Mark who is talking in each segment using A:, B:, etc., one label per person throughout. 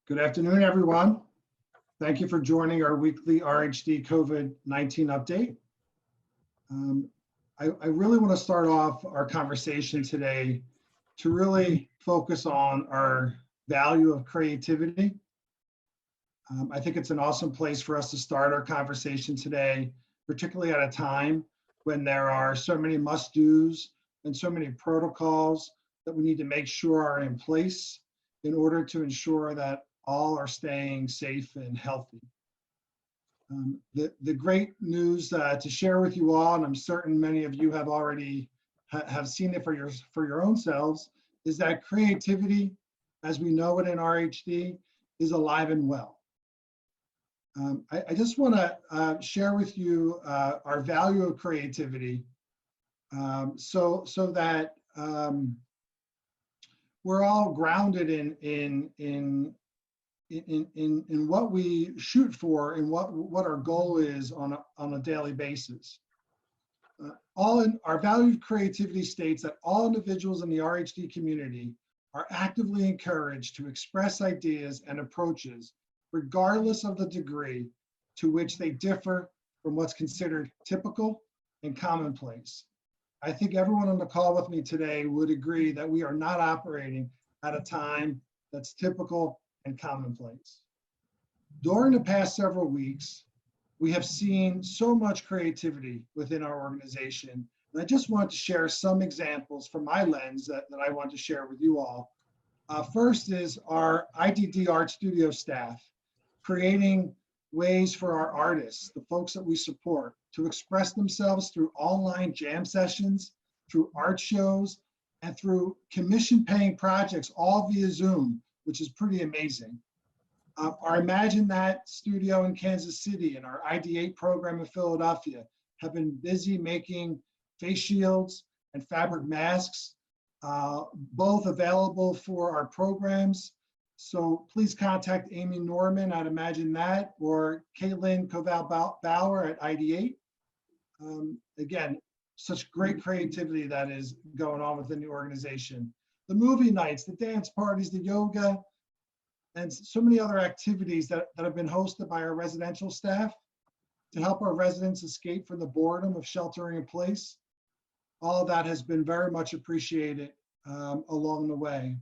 A: Good afternoon, everyone. Thank you for joining our weekly RHD COVID-19 update. I really want to start off our conversation today to really focus on our value of creativity. I think it's an awesome place for us to start our conversation today, particularly at a time when there are so many must-dos and so many protocols that we need to make sure are in place in order to ensure that all are staying safe and healthy. The great news to share with you all, and I'm certain many of you have already have seen it for your own selves, is that creativity, as we know it in RHD, is alive and well. I just want to share with you our value of creativity, so that we're all grounded in what we shoot for and what our goal is on a daily basis. Our valued creativity states that all individuals in the RHD community are actively encouraged to express ideas and approaches, regardless of the degree to which they differ from what's considered typical and commonplace. I think everyone on the call with me today would agree that we are not operating at a time that's typical and commonplace. During the past several weeks, we have seen so much creativity within our organization. And I just want to share some examples from my lens that I want to share with you all. First is our IDD Art Studio staff creating ways for our artists, the folks that we support, to express themselves through online jam sessions, through art shows, and through commission-paying projects, all via Zoom, which is pretty amazing. Our Imagine That studio in Kansas City and our ID8 program in Philadelphia have been busy making face shields and fabric masks, both available for our programs. So please contact Amy Norman at Imagine That or Caitlin Koval-Bauer at ID8. Again, such great creativity that is going on within the organization. The movie nights, the dance parties, the yoga, and so many other activities that have been hosted by our residential staff to help our residents escape from the boredom of sheltering in place. All of that has been very much appreciated along the way.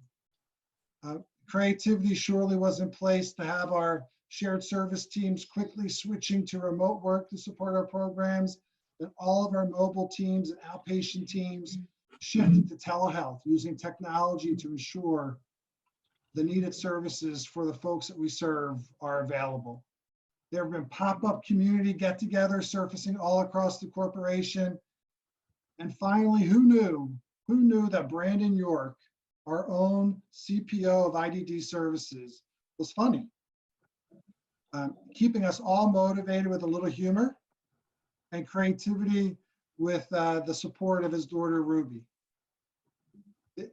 A: Creativity surely was in place to have our shared service teams quickly switching to remote work to support our programs, and all of our mobile teams and outpatient teams shifted to telehealth using technology to ensure the needed services for the folks that we serve are available. There have been pop-up community get-togethers surfacing all across the corporation. And finally, who knew that Brandon York, our own CPO of IDD services, was funny, keeping us all motivated with a little humor and creativity with the support of his daughter, Ruby.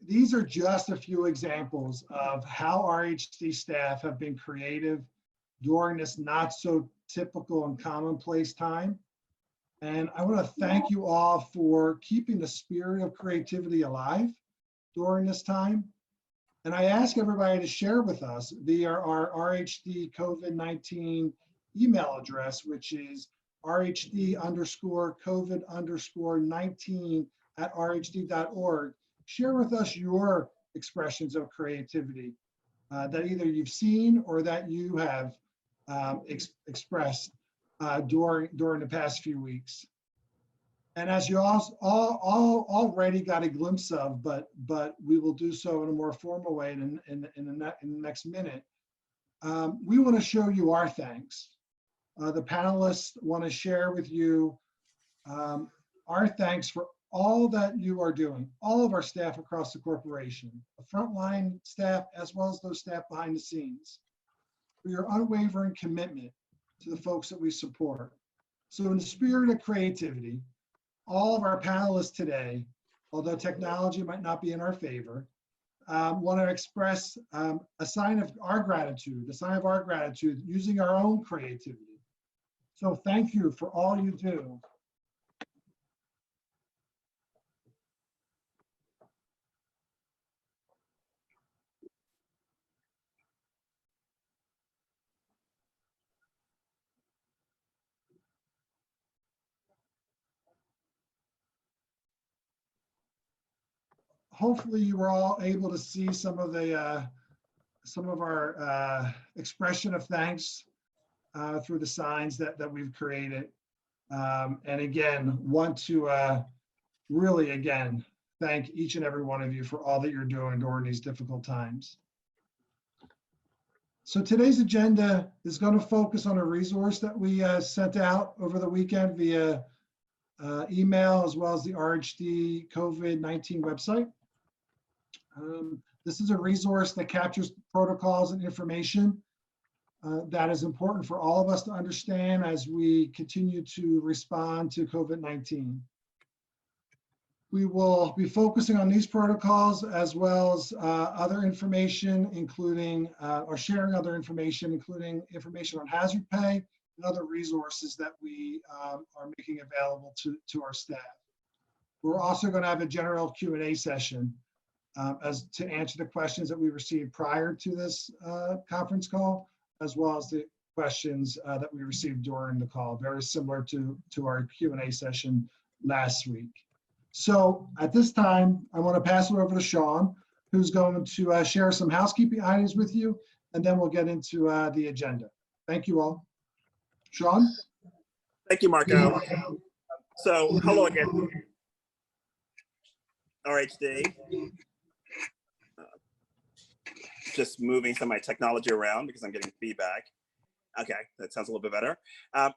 A: These are just a few examples of how RHD staff have been creative during this not so typical and commonplace time. And I want to thank you all for keeping the spirit of creativity alive during this time. And I ask everybody to share with us via our RHD COVID-19 email address, which is RHD_COVID_19@rhd.org. Share with us your expressions of creativity that either you've seen or that you have expressed during the past few weeks. And as you all already got a glimpse of, but we will do so in a more formal way in the next minute, we want to show you our thanks. The panelists want to share with you our thanks for all that you are doing, all of our staff across the corporation, the frontline staff, as well as those staff behind the scenes, for your unwavering commitment to the folks that we support. So in the spirit of creativity, all of our panelists today, although technology might not be in our favor, want to express a sign of our gratitude using our own creativity. So thank you for all you do. hopefully you were all able to see some of our expression of thanks through the signs that we've created. And again, want to really, again, thank each and every one of you for all that you're doing during these difficult times. So today's agenda is going to focus on a resource that we sent out over the weekend via email, as well as the RHD COVID-19 website. This is a resource that captures protocols and information that is important for all of us to understand as we continue to respond to COVID-19. We will be focusing on these protocols as well as other information, including, or sharing other information, including information on hazard pay and other resources that we are making available to our staff. We're also going to have a general Q&A session as to answer the questions that we received prior to this conference call, as well as the questions that we received during the call, very similar to our Q&A session last week. So at this time, I want to pass it over to Sean, who's going to share some housekeeping items with you, and then we'll get into the agenda. Thank you all. Sean?
B: Thank you, Marco. So hello again, RHD. Just moving some of my technology around because I'm getting feedback. Okay, that sounds a little bit better.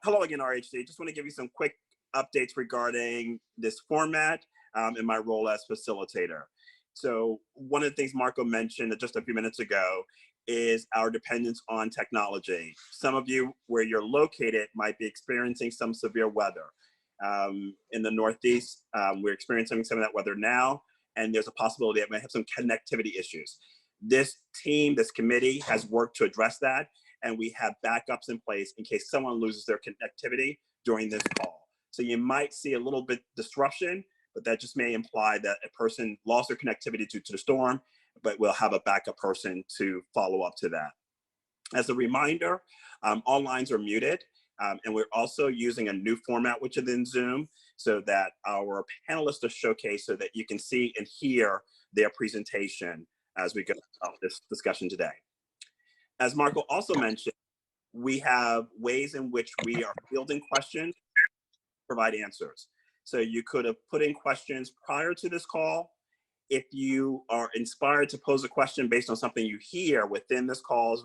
B: Hello again, RHD. Just want to give you some quick updates regarding this format and my role as facilitator. So one of the things Marco mentioned just a few minutes ago is our dependence on technology. Some of you where you're located might be experiencing some severe weather. In the Northeast, we're experiencing some of that weather now, and there's a possibility that we may have some connectivity issues. This team, this committee has worked to address that, and we have backups in place in case someone loses their connectivity during this call. So you might see a little bit disruption, but that just may imply that a person lost their connectivity due to the storm, but we'll have a backup person to follow up to that. As a reminder, all lines are muted, and we're also using a new format within Zoom so that our panelists are showcased so that you can see and hear their presentation as we go about this discussion today. As Marco also mentioned, we have ways in which we are fielding questions, provide answers. So you could have put in questions prior to this call. If you are inspired to pose a question based on something you hear within this call's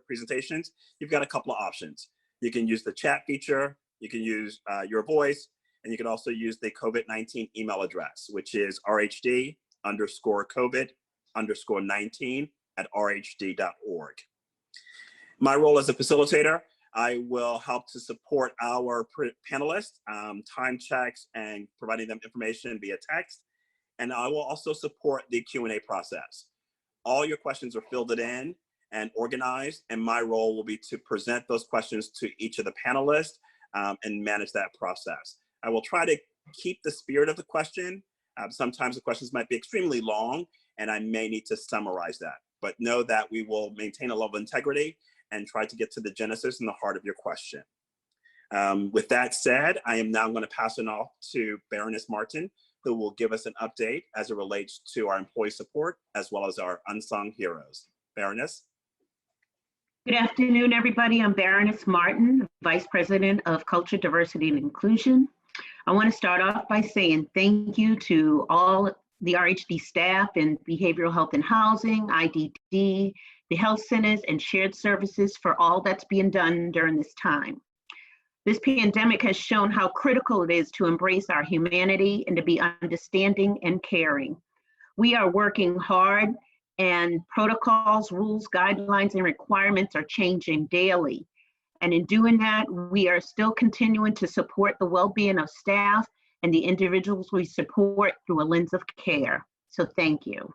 B: presentations, you've got a couple of options. You can use the chat feature, you can use your voice, and you can also use the COVID-19 email address, which is rhd_COVID_19@rhd.org. My role as a facilitator, I will help to support our panelists, time checks and providing them information via text. And I will also support the Q&A process. All your questions are filled in and organized, and my role will be to present those questions to each of the panelists and manage that process. I will try to keep the spirit of the question. Sometimes the questions might be extremely long, and I may need to summarize that. But know that we will maintain a level of integrity and try to get to the genesis and the heart of your question. With that said, I am now going to pass it off to Baroness Martin, who will give us an update as it relates to our employee support, as well as our unsung heroes. Baroness?
C: Good afternoon, everybody. I'm Baroness Martin, Vice President of Culture, Diversity, and Inclusion. I want to start off by saying thank you to all the RHD staff in Behavioral Health and Housing, IDD, the health centers, and shared services for all that's being done during this time. This pandemic has shown how critical it is to embrace our humanity and to be understanding and caring. We are working hard, and protocols, rules, guidelines, and requirements are changing daily. And in doing that, we are still continuing to support the well-being of staff and the individuals we support through a lens of care. So thank you.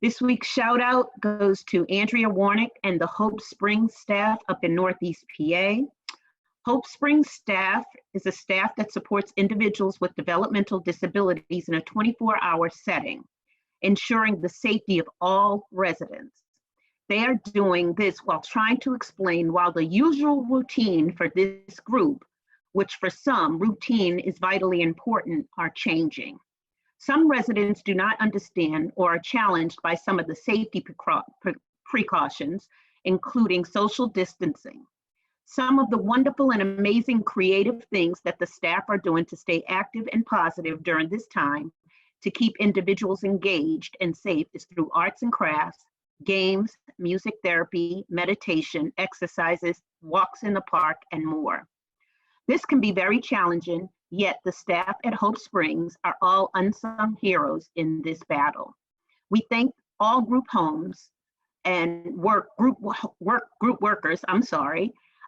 C: This week's shout out goes to Andrea Warnick and the Hope Springs staff up in Northeast PA. Hope Springs staff is a staff that supports individuals with developmental disabilities in a 24-hour setting, ensuring the safety of all residents. They are doing this while trying to explain why the usual routine for this group, which for some routine is vitally important, are changing. Some residents do not understand or are challenged by some of the safety precautions, including social distancing. Some of the wonderful and amazing creative things that the staff are doing to stay active and positive during this time to keep individuals engaged and safe is through arts and crafts, games, music therapy, meditation, exercises, walks in the park, and more. This can be very challenging, yet the staff at Hope Springs are all unsung heroes in this battle. We thank all group homes and group workers,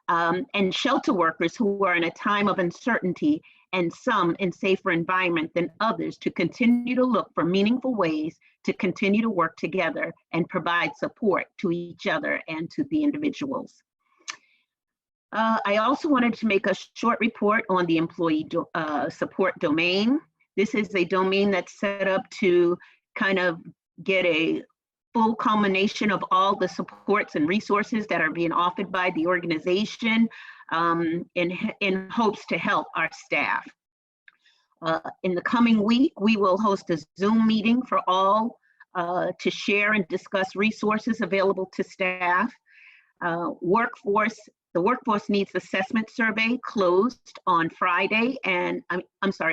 C: and shelter workers who are in a time of uncertainty and some in safer environment than others to continue to look for meaningful ways to continue to work together and provide support to each other and to the individuals. I also wanted to make a short report on the employee support domain. This is a domain that's set up to kind of get a full culmination of all the supports and resources that are being offered by the organization in hopes to help our staff. In the coming week, we will host a Zoom meeting for all to share and discuss resources available to staff. The workforce needs assessment survey closed on Friday and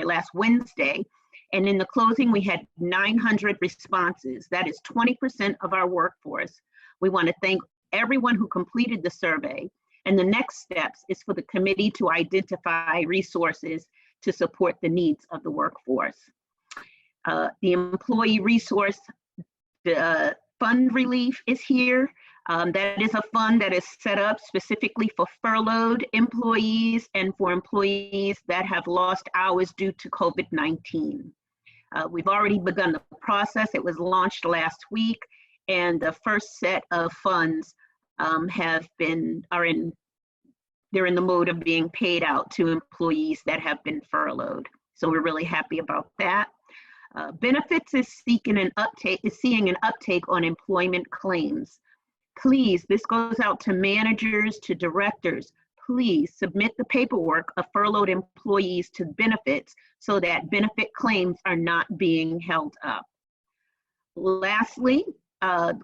C: last Wednesday. And in the closing, we had 900 responses. That is 20% of our workforce. We want to thank everyone who completed the survey. And the next steps is for the committee to identify resources to support the needs of the workforce. The employee resource fund relief is here. That is a fund that is set up specifically for furloughed employees and for employees that have lost hours due to COVID-19. We've already begun the process. It was launched last week, and the first set of funds they're in the mode of being paid out to employees that have been furloughed. So we're really happy about that. Benefits is seeing an uptake on employment claims. Please, this goes out to managers, to directors. Please submit the paperwork of furloughed employees to benefits so that benefit claims are not being held up. Lastly,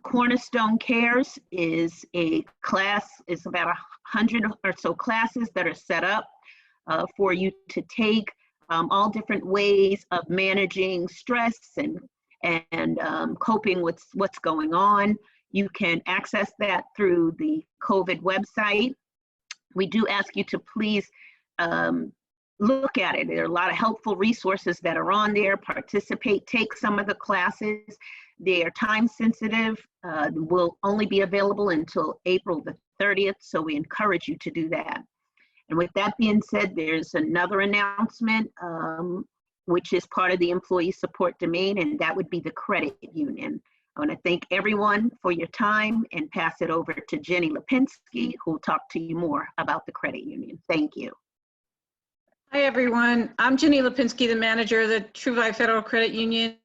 C: Cornerstone Cares is a class, it's about 100 or so classes that are set up for you to take, all different ways of managing stress and coping with what's going on. You can access that through the COVID website. We do ask you to please look at it. There are a lot of helpful resources that are on there. Participate, take some of the classes. They are time sensitive, will only be available until April the 30th, so we encourage you to do that. And with that being said, there's another announcement, which is part of the employee support domain, and that would be the credit union. I want to thank everyone for your time and pass it over to Jenny Lipinski, who will talk to you more about the credit union. Thank you.
D: Hi, everyone. I'm Jenny Lipinski, the manager of the True Federal Credit Union.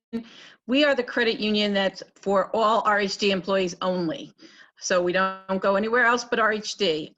D: We are the credit union that's for all RHD employees only. So we don't go anywhere else but RHD.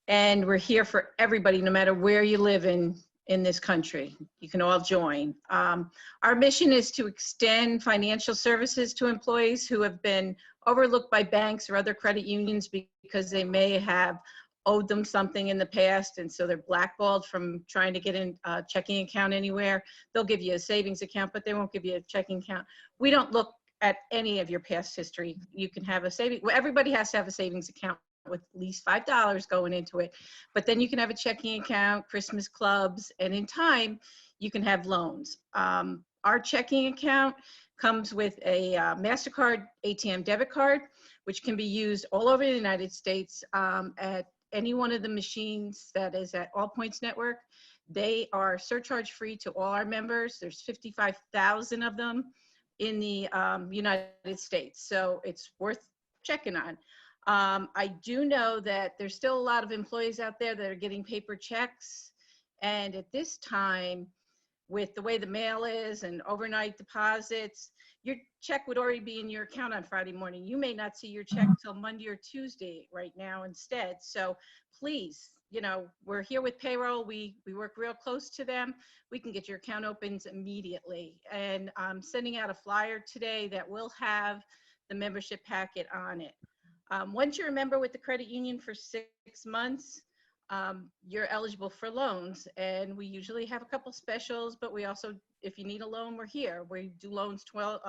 D: And we're here for everybody, no matter where you live in this country. You can all join. Our mission is to extend financial services to employees who have been overlooked by banks or other credit unions because they may have owed them something in the past, and so they're blackballed from trying to get in a checking account anywhere. They'll give you a savings account, but they won't give you a checking account. We don't look at any of your past history. You can have a savings, well, everybody has to have a savings account with at least $5 going into it, but then you can have a checking account, Christmas clubs, and in time, you can have loans. Our checking account comes with a MasterCard ATM debit card, which can be used all over the United States at any one of the machines that is at All Points Network. They are surcharge free to all our members. There's 55,000 of them in the United States, so it's worth checking on. I do know that there's still a lot of employees out there that are getting paper checks, and at this time, with the way the mail is and overnight deposits, your check would already be in your account on Friday morning. You may not see your check till Monday or Tuesday right now instead. So please, you know, we're here with payroll. We work real close to them. We can get your account opens immediately. And I'm sending out a flyer today that will have the membership packet on it. Once you're a member with the credit union for 6 months, you're eligible for loans. And we usually have a couple specials, but we also, if you need a loan, we're here. We do loans 12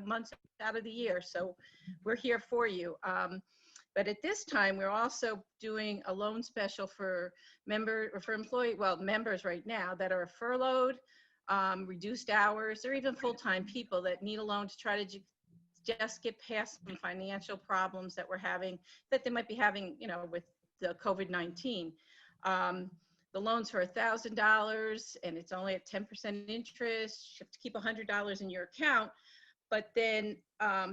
D: months out of the year. So we're here for you. But at this time, we're also doing a loan special for members right now that are furloughed, reduced hours, or even full-time people that need a loan to try to just get past some financial problems that we're having, that they might be having, you know, with the COVID-19. The loans for $1,000, and it's only at 10% interest. You have to keep $100 in your account. But then,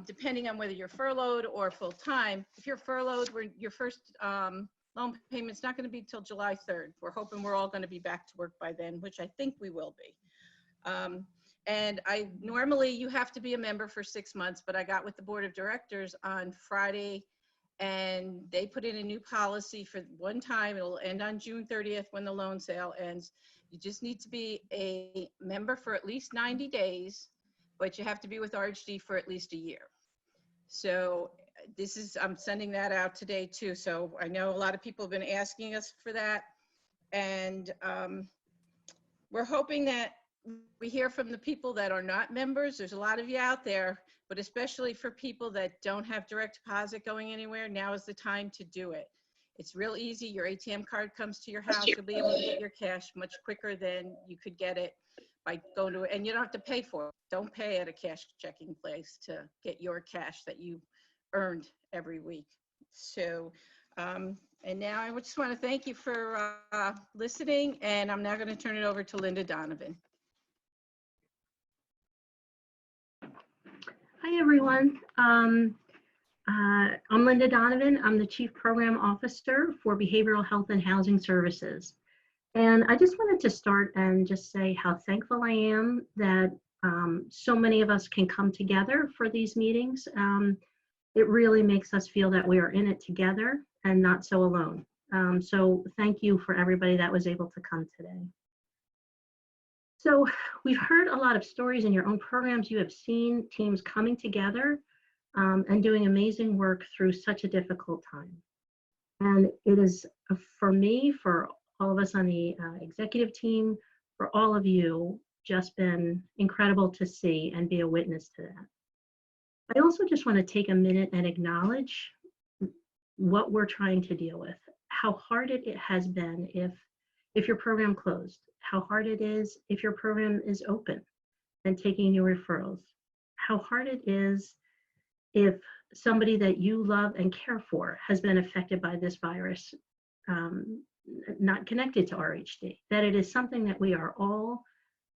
D: depending on whether you're furloughed or full-time, if you're furloughed, your first loan payment's not going to be till July 3rd. We're hoping we're all going to be back to work by then, which I think we will be. And normally you have to be a member for 6 months, but I got with the board of directors on Friday, and they put in a new policy for one time. It'll end on June 30th when the loan sale ends. You just need to be a member for at least 90 days. But you have to be with RHD for at least a year. So I'm sending that out today too. So I know a lot of people have been asking us for that. And we're hoping that we hear from the people that are not members. There's a lot of you out there, but especially for people that don't have direct deposit going anywhere, now is the time to do it. It's real easy. Your ATM card comes to your house. You'll be able to get your cash much quicker than you could get it by going to it, and you don't have to pay for it. Don't pay at a cash checking place to get your cash that you earned every week. So, and now I just want to thank you for listening, and I'm now going to turn it over to Linda Donovan.
E: Hi, everyone. I'm Linda Donovan. I'm the Chief Program Officer for Behavioral Health and Housing Services. And I just wanted to start and just say how thankful I am that so many of us can come together for these meetings. It really makes us feel that we are in it together and not so alone. So thank you for everybody that was able to come today. So we've heard a lot of stories in your own programs. You have seen teams coming together and doing amazing work through such a difficult time. And it is, for me, for all of us on the executive team, for all of you, just been incredible to see and be a witness to that. I also just want to take a minute and acknowledge what we're trying to deal with, how hard it has been if your program closed, how hard it is if your program is open and taking your referrals, how hard it is if somebody that you love and care for has been affected by this virus, not connected to RHD, that it is something that we are all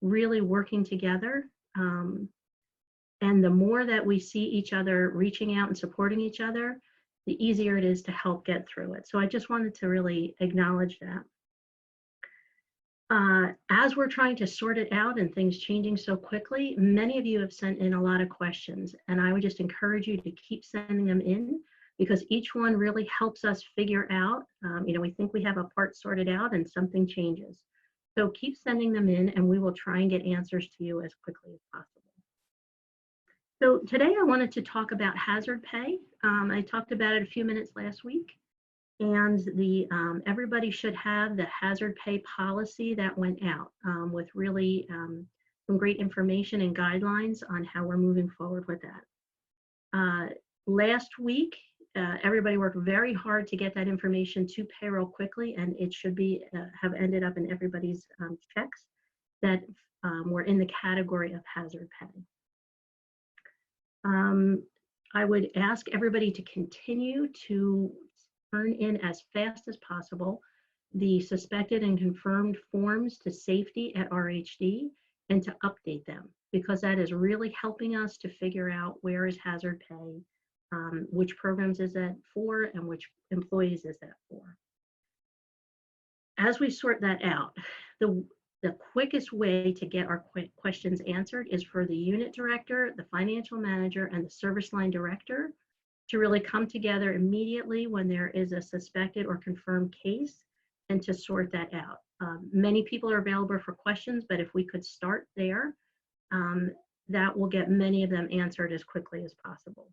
E: really working together. And the more that we see each other reaching out and supporting each other, the easier it is to help get through it. So I just wanted to really acknowledge that. As we're trying to sort it out and things changing so quickly, many of you have sent in a lot of questions, and I would just encourage you to keep sending them in, because each one really helps us figure out, we think we have a part sorted out and something changes. So keep sending them in and we will try and get answers to you as quickly as possible. So today I wanted to talk about hazard pay. I talked about it a few minutes last week, and everybody should have the hazard pay policy that went out with really some great information and guidelines on how we're moving forward with that. Last week, everybody worked very hard to get that information to payroll quickly, and it should be have ended up in everybody's checks that were in the category of hazard pay. I would ask everybody to continue to turn in as fast as possible the suspected and confirmed forms to safety at RHD and to update them, because that is really helping us to figure out where is hazard pay, which programs is that for, and which employees is that for. As we sort that out, the quickest way to get our questions answered is for the unit director, the financial manager, and the service line director to really come together immediately when there is a suspected or confirmed case and to sort that out. Many people are available for questions, but if we could start there, that will get many of them answered as quickly as possible.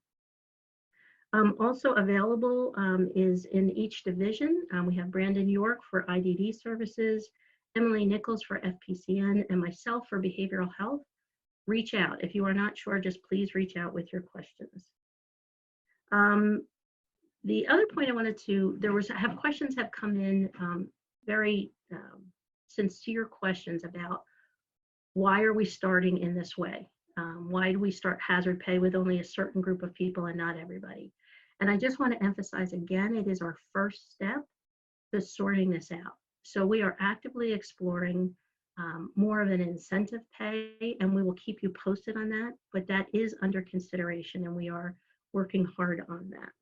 E: Also available is in each division. We have Brandon York for IDD services, Emily Nichols for FPCN, and myself for behavioral health. Reach out. If you are not sure, just please reach out with your questions. The other point I wanted to, questions have come in, very sincere questions about why are we starting in this way? Why do we start hazard pay with only a certain group of people and not everybody? And I just want to emphasize again, it is our first step to sorting this out. So we are actively exploring more of an incentive pay, and we will keep you posted on that, but that is under consideration and we are working hard on that.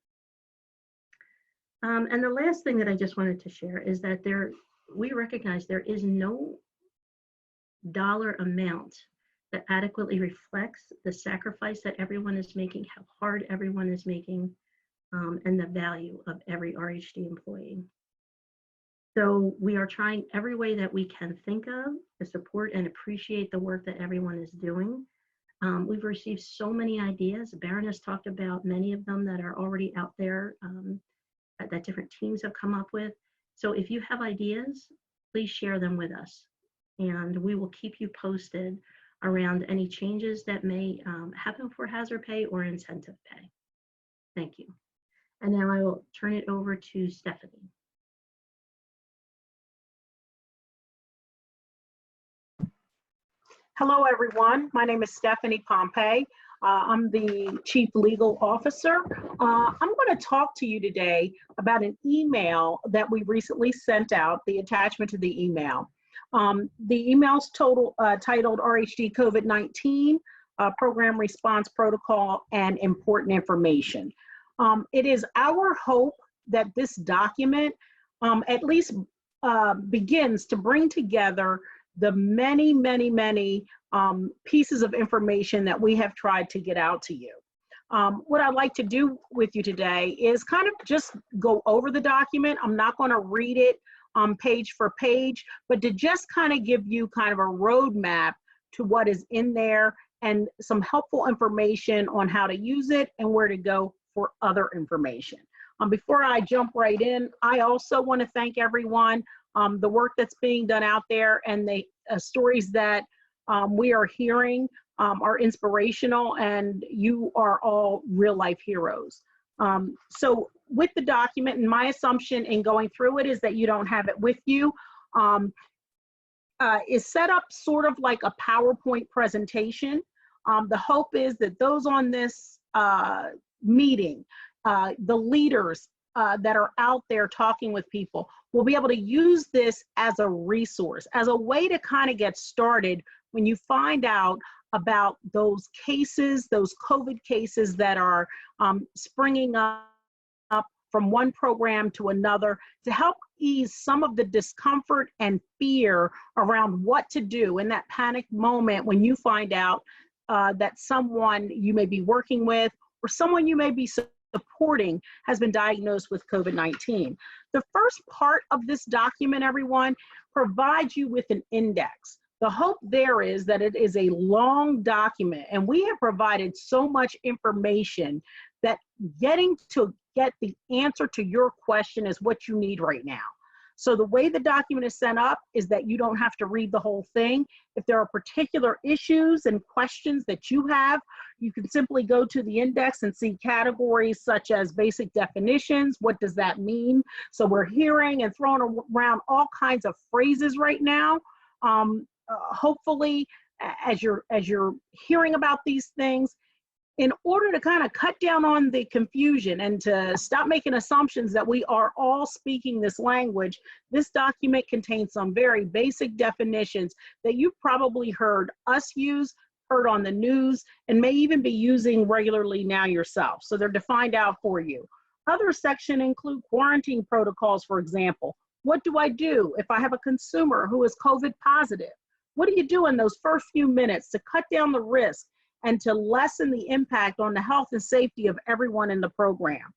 E: And the last thing that I just wanted to share is that we recognize there is no dollar amount that adequately reflects the sacrifice that everyone is making, how hard everyone is making, and the value of every RHD employee. So we are trying every way that we can think of to support and appreciate the work that everyone is doing. We've received so many ideas. Baron has talked about many of them that are already out there that different teams have come up with. So if you have ideas, please share them with us. And we will keep you posted around any changes that may happen for hazard pay or incentive pay. Thank you. And now I will turn it over to Stephanie.
F: Hello, everyone. My name is Stephanie Pompey. I'm the Chief Legal Officer. I'm going to talk to you today about an email that we recently sent out, the attachment to the email. The email's titled RHD COVID-19 Program Response Protocol and Important Information. It is our hope that this document at least begins to bring together the many pieces of information that we have tried to get out to you. What I'd like to do with you today is kind of just go over the document. I'm not going to read it page for page, but to just kind of give you kind of a roadmap to what is in there and some helpful information on how to use it and where to go for other information. Before I jump right in, I also want to thank everyone. The work that's being done out there and the stories that we are hearing are inspirational, and you are all real life heroes. So with the document, and my assumption in going through it is that you don't have it with you, is set up sort of like a PowerPoint presentation. The hope is that those on this meeting, the leaders that are out there talking with people, will be able to use this as a resource, as a way to kind of get started when you find out about those cases, those COVID cases that are springing up from one program to another, to help ease some of the discomfort and fear around what to do in that panic moment when you find out that someone you may be working with or someone you may be supporting has been diagnosed with COVID-19. The first part of this document, everyone, provides you with an index. The hope there is that it is a long document, and we have provided so much information that getting to get the answer to your question is what you need right now. So the way the document is set up is that you don't have to read the whole thing. If there are particular issues and questions that you have, you can simply go to the index and see categories such as basic definitions. What does that mean? So we're hearing and throwing around all kinds of phrases right now. Hopefully, as you're hearing about these things, in order to kind of cut down on the confusion and to stop making assumptions that we are all speaking this language, this document contains some very basic definitions that you've probably heard us use, heard on the news, and may even be using regularly now yourself. So they're defined out for you. Other sections include quarantine protocols, for example. What do I do if I have a consumer who is COVID positive? What do you do in those first few minutes to cut down the risk and to lessen the impact on the health and safety of everyone in the program?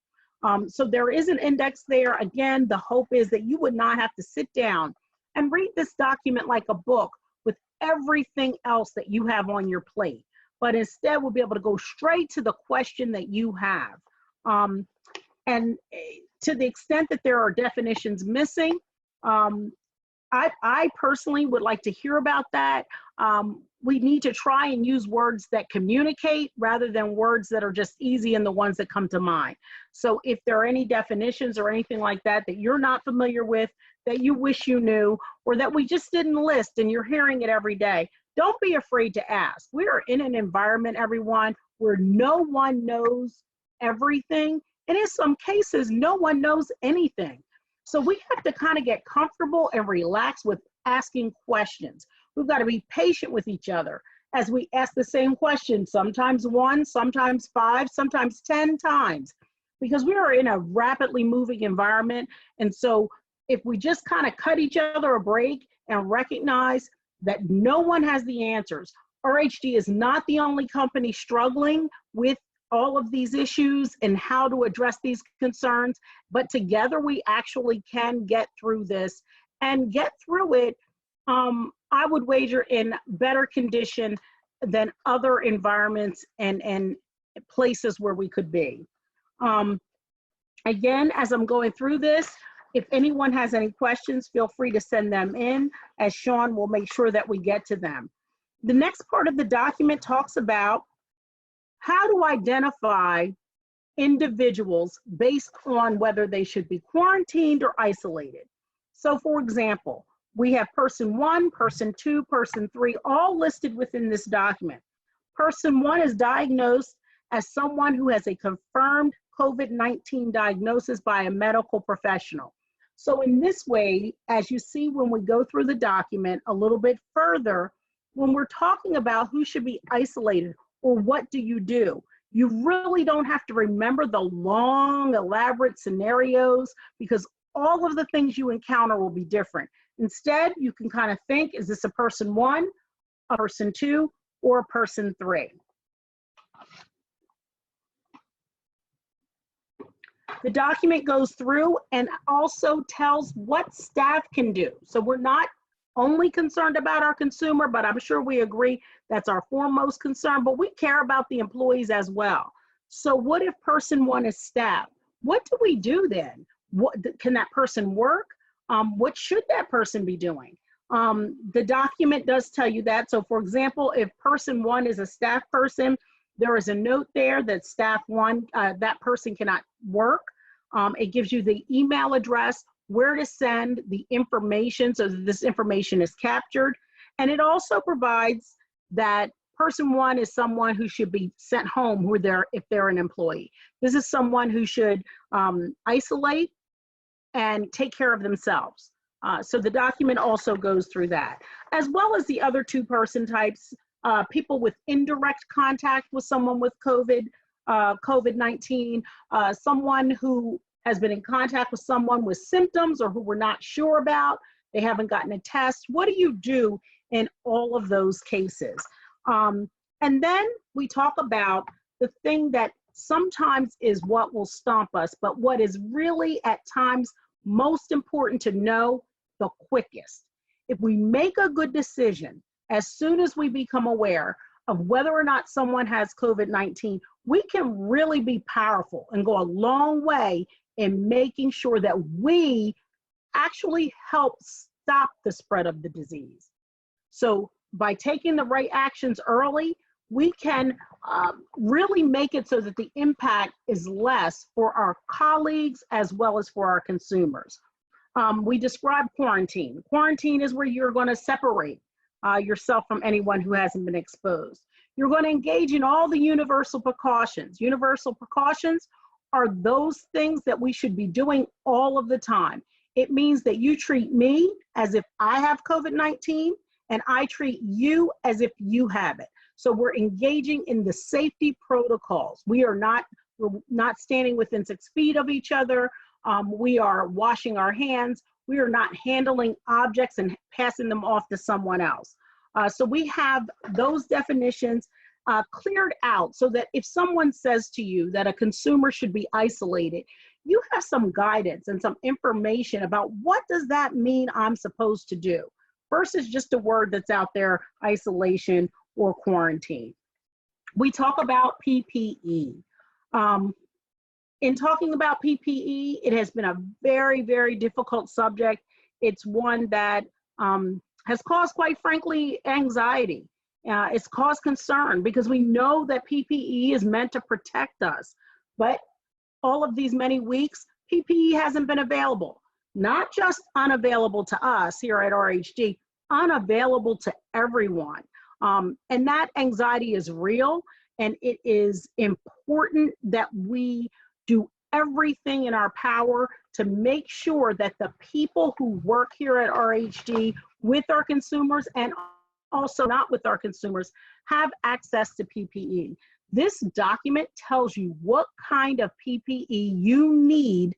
F: So there is an index there. Again, the hope is that you would not have to sit down and read this document like a book with everything else that you have on your plate, but instead we'll be able to go straight to the question that you have. And to the extent that there are definitions missing, I personally would like to hear about that. We need to try and use words that communicate rather than words that are just easy and the ones that come to mind. So if there are any definitions or anything like that that you're not familiar with, that you wish you knew, or that we just didn't list and you're hearing it every day, don't be afraid to ask. We are in an environment, everyone, where no one knows everything. And in some cases, no one knows anything. So we have to kind of get comfortable and relax with asking questions. We've got to be patient with each other as we ask the same question, sometimes 1, sometimes 5, sometimes 10 times, because we are in a rapidly moving environment. And so if we just kind of cut each other a break and recognize that no one has the answers, RHD is not the only company struggling with all of these issues and how to address these concerns, but together we actually can get through this and get through it, I would wager, in better condition than other environments and places where we could be. Again, as I'm going through this, if anyone has any questions, feel free to send them in, as Sean will make sure that we get to them. The next part of the document talks about how to identify individuals based on whether they should be quarantined or isolated. So for example, we have person 1, person 2, person 3, all listed within this document. Person 1 is diagnosed as someone who has a confirmed COVID-19 diagnosis by a medical professional. So in this way, as you see when we go through the document a little bit further, when we're talking about who should be isolated or what do, you really don't have to remember the long, elaborate scenarios, because all of the things you encounter will be different. Instead, you can kind of think, is this a person 1, a person 2, or a person 3? The document goes through and also tells what staff can do. So we're not only concerned about our consumer, but I'm sure we agree that's our foremost concern, but we care about the employees as well. So what if person 1 is staff? What do we do then? What can that person work? What should that person be doing? The document does tell you that. So for example, if person 1 is a staff person, there is a note there that staff 1, that person cannot work. It gives you the email address, where to send the information so that this information is captured. And it also provides that person 1 is someone who should be sent home if they're an employee. This is someone who should isolate and take care of themselves. So the document also goes through that, as well as the other 2 person types, people with indirect contact with someone with COVID-19, someone who has been in contact with someone with symptoms or who we're not sure about, they haven't gotten a test. What do you do in all of those cases? And then we talk about the thing that sometimes is what will stomp us, but what is really at times most important to know the quickest. If we make a good decision as soon as we become aware of whether or not someone has COVID-19, we can really be powerful and go a long way in making sure that we actually help stop the spread of the disease. So by taking the right actions early, we can really make it so that the impact is less for our colleagues as well as for our consumers. We describe quarantine. Quarantine is where you're going to separate yourself from anyone who hasn't been exposed. You're going to engage in all the universal precautions. Universal precautions are those things that we should be doing all of the time. It means that you treat me as if I have COVID-19 and I treat you as if you have it. So we're engaging in the safety protocols. We're not standing within 6 feet of each other. We are washing our hands. We are not handling objects and passing them off to someone else. So we have those definitions cleared out so that if someone says to you that a consumer should be isolated, you have some guidance and some information about what does that mean I'm supposed to do versus just a word that's out there, isolation or quarantine. We talk about PPE. In talking about PPE, it has been a very, very difficult subject. It's one that has caused, quite frankly, anxiety. It's caused concern because we know that PPE is meant to protect us, but all of these many weeks, PPE hasn't been available. Not just unavailable to us here at RHD, unavailable to everyone. And that anxiety is real, and it is important that we do everything in our power to make sure that the people who work here at RHD with our consumers and also not with our consumers have access to PPE. This document tells you what kind of PPE you need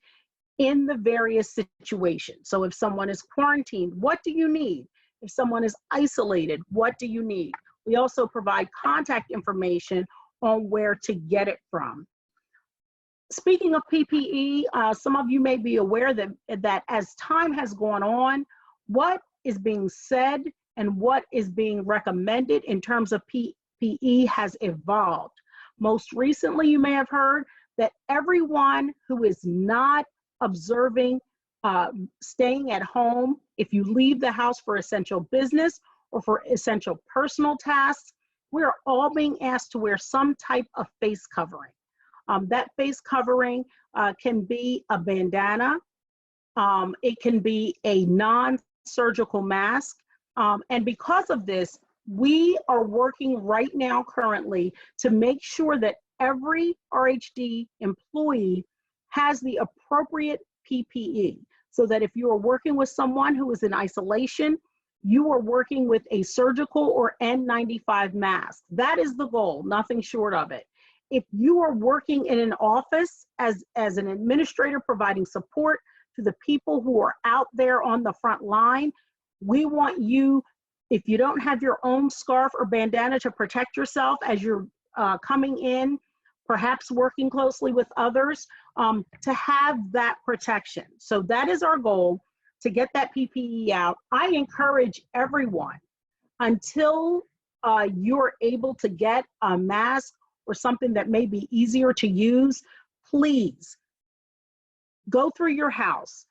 F: in the various situations. So if someone is quarantined, what do you need? If someone is isolated, what do you need? We also provide contact information on where to get it from. Speaking of PPE, some of you may be aware that as time has gone on, what is being said and what is being recommended in terms of PPE has evolved. Most recently, you may have heard that everyone who is not observing staying at home, if you leave the house for essential business or for essential personal tasks, we're all being asked to wear some type of face covering. That face covering can be a bandana, it can be a non-surgical mask, and because of this, we are working right now currently to make sure that every RHD employee has the appropriate PPE, so that if you are working with someone who is in isolation, you are working with a surgical or N95 mask. That is the goal, nothing short of it. If you are working in an office as an administrator providing support to the people who are out there on the front line, we want you, if you don't have your own scarf or bandana to protect yourself as you're coming in, perhaps working closely with others, to have that protection. So that is our goal, to get that PPE out. I encourage everyone, until you're able to get a mask or something that may be easier to use, please go through your house.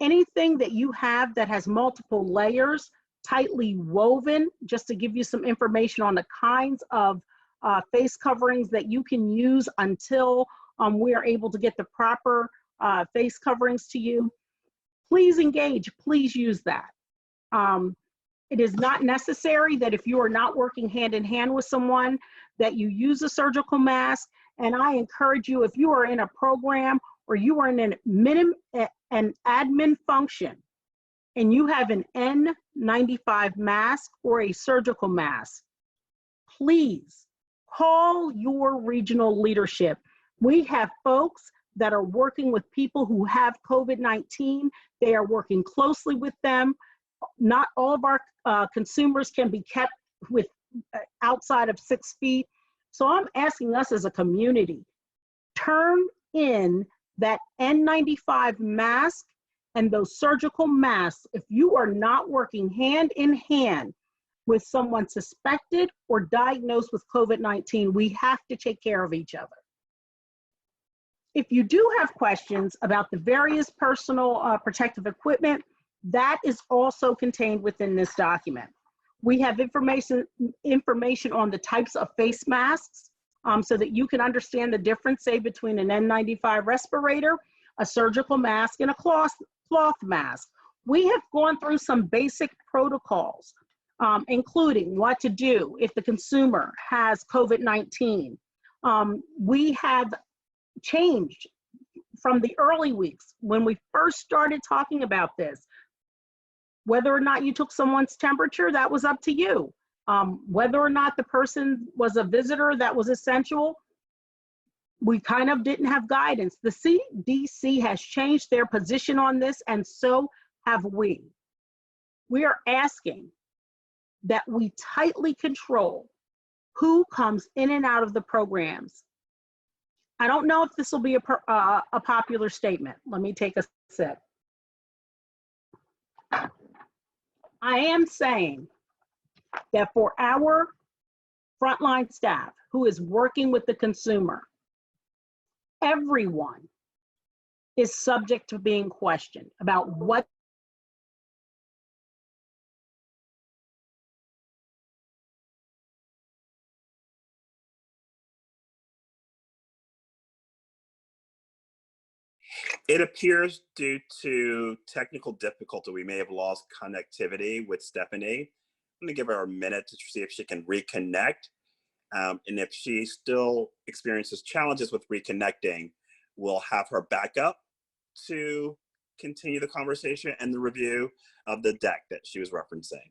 F: Anything that you have that has multiple layers, tightly woven, just to give you some information on the kinds of face coverings that you can use until we are able to get the proper face coverings to you. Please engage, please use that. It is not necessary that if you are not working hand in hand with someone that you use a surgical mask. And I encourage you, if you are in a program or you are in an admin function and you have an N95 mask or a surgical mask, please call your regional leadership. We have folks that are working with people who have COVID-19. They are working closely with them. Not all of our consumers can be kept with outside of 6 feet. So I'm asking us as a community, turn in that N95 mask and those surgical masks. If you are not working hand in hand with someone suspected or diagnosed with COVID-19, we have to take care of each other. If you do have questions about the various personal protective equipment, that is also contained within this document. We have information on the types of face masks so that you can understand the difference, say, between an N95 respirator, a surgical mask, and a cloth mask. We have gone through some basic protocols, including what to do if the consumer has COVID-19. We have changed from the early weeks when we first started talking about this. Whether or not you took someone's temperature, that was up to you. Whether or not the person was a visitor, that was essential. We kind of didn't have guidance. The CDC has changed their position on this, and so have we. We are asking that we tightly control who comes in and out of the programs. I don't know if this will be a popular statement. Let me take a sip. I am saying that for our frontline staff who is working with the consumer, everyone is subject to being questioned about what
B: It appears due to technical difficulty, we may have lost connectivity with Stephanie. I'm gonna give her a minute to see if she can reconnect. And if she still experiences challenges with reconnecting, we'll have her back up to continue the conversation and the review of the deck that she was referencing.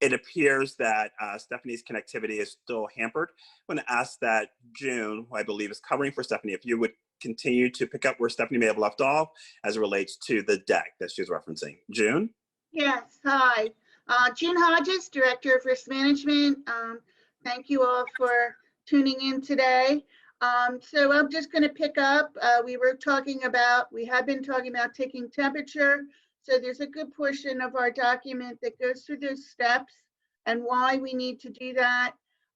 B: It appears that Stephanie's connectivity is still hampered. I'm going to ask that June, who I believe is covering for Stephanie, if you would continue to pick up where Stephanie may have left off as it relates to the deck that she's referencing. June?
G: Yes, hi. June Hodges, Director of Risk Management. Thank you all for tuning in today. So I'm just going to pick up. We have been talking about taking temperature. So there's a good portion of our document that goes through those steps and why we need to do that.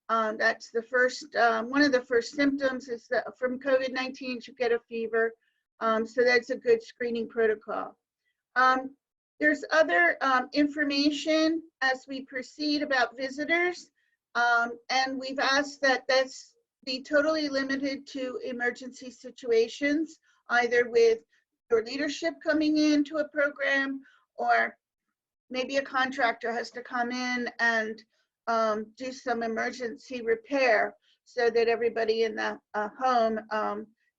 G: That's the first, one of the first symptoms is that from COVID-19, you get a fever. So that's a good screening protocol. There's other information as we proceed about visitors. And we've asked that that's be totally limited to emergency situations, either with your leadership coming into a program, or maybe a contractor has to come in and do some emergency repair so that everybody in the home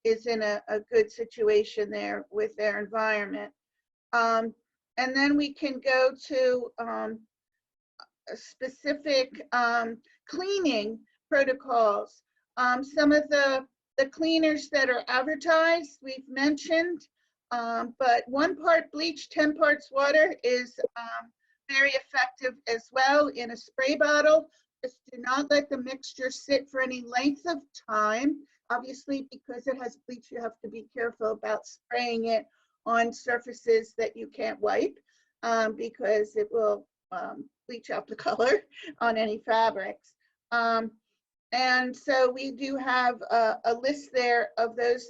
G: is in a good situation there with their environment. And then we can go to specific cleaning protocols. Some of the cleaners that are advertised, we've mentioned, but 1 part bleach, 10 parts water is very effective as well in a spray bottle. Just do not let the mixture sit for any length of time. Obviously, because it has bleach, you have to be careful about spraying it on surfaces that you can't wipe because it will bleach out the color on any fabrics. And so we do have a list there of those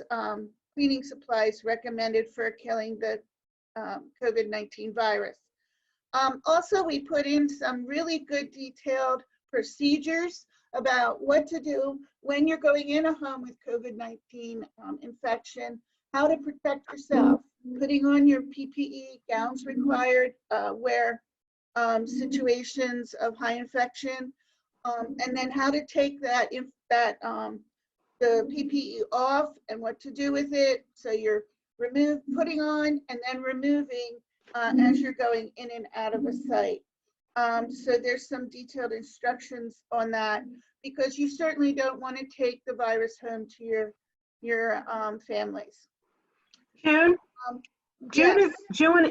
G: cleaning supplies recommended for killing the COVID-19 virus. Also, we put in some really good detailed procedures about what to do when you're going in a home with COVID-19 infection, how to protect yourself, putting on your PPE, gowns required where situations of high infection, and then how to take the PPE off and what to do with it. So you're putting on and then removing as you're going in and out of a site. So there's some detailed instructions on that because you certainly don't want to take the virus home to your families.
F: June?
G: Yes.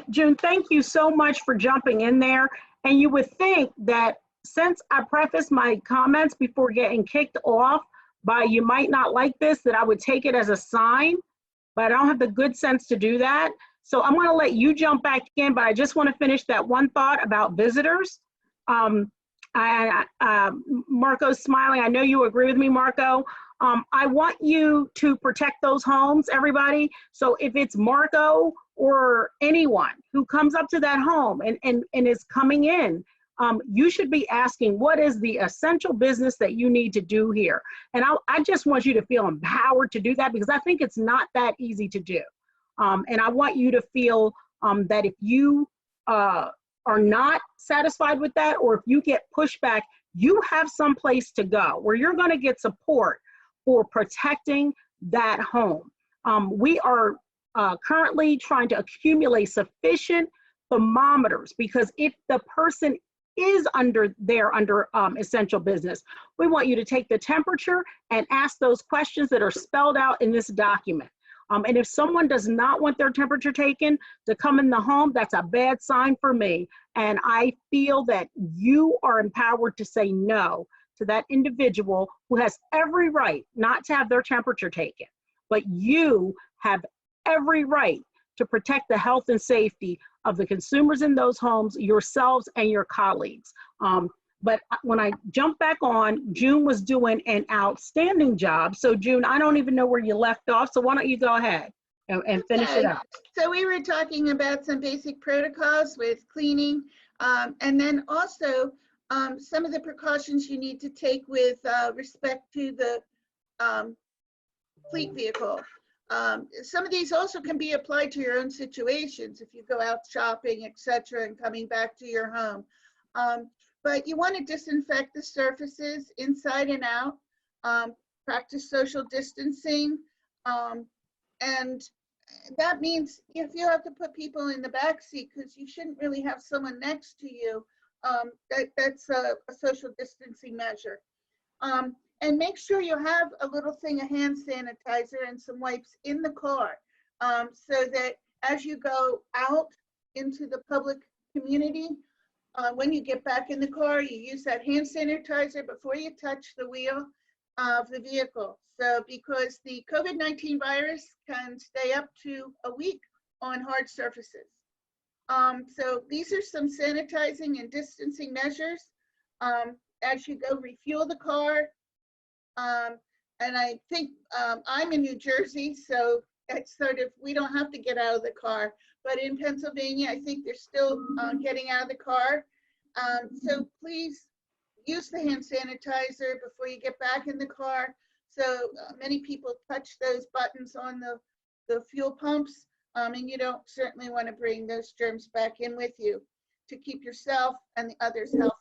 F: June, thank you so much for jumping in there. And you would think that since I prefaced my comments before getting kicked off by "you might not like this," that I would take it as a sign, but I don't have the good sense to do that. So I'm going to let you jump back in, but I just want to finish that one thought about visitors. Marco's smiling. I know you agree with me, Marco. I want you to protect those homes, everybody. So if it's Marco or anyone who comes up to that home and is coming in, you should be asking, what is the essential business that you need to do here? And I just want you to feel empowered to do that because I think it's not that easy to do. And I want you to feel that if you are not satisfied with that, or if you get pushback, you have some place to go where you're going to get support for protecting that home. We are currently trying to accumulate sufficient thermometers, because if the person is under essential business, we want you to take the temperature and ask those questions that are spelled out in this document. And if someone does not want their temperature taken to come in the home, that's a bad sign for me. And I feel that you are empowered to say no to that individual who has every right not to have their temperature taken. But you have every right to protect the health and safety of the consumers in those homes, yourselves and your colleagues. But when I jump back on, June was doing an outstanding job. So June, I don't even know where you left off. So why don't you go ahead and finish it up.
G: So we were talking about some basic protocols with cleaning, and then also some of the precautions you need to take with respect to the fleet vehicle. Some of these also can be applied to your own situations if you go out shopping, etc., and coming back to your home. But you want to disinfect the surfaces inside and out, practice social distancing, and that means if you have to put people in the back seat, because you shouldn't really have someone next to you, that's a social distancing measure. And make sure you have a little thing of hand sanitizer and some wipes in the car, so that as you go out into the public community, when you get back in the car, you use that hand sanitizer before you touch the wheel of the vehicle. So because the COVID-19 virus can stay up to a week on hard surfaces. So these are some sanitizing and distancing measures. As you go refuel the car, and I think I'm in New Jersey, so it's sort of, we don't have to get out of the car, but in Pennsylvania, I think they're still getting out of the car. So please use the hand sanitizer before you get back in the car. So many people touch those buttons on the fuel pumps, and you don't certainly want to bring those germs back in with you to keep yourself and the others healthy.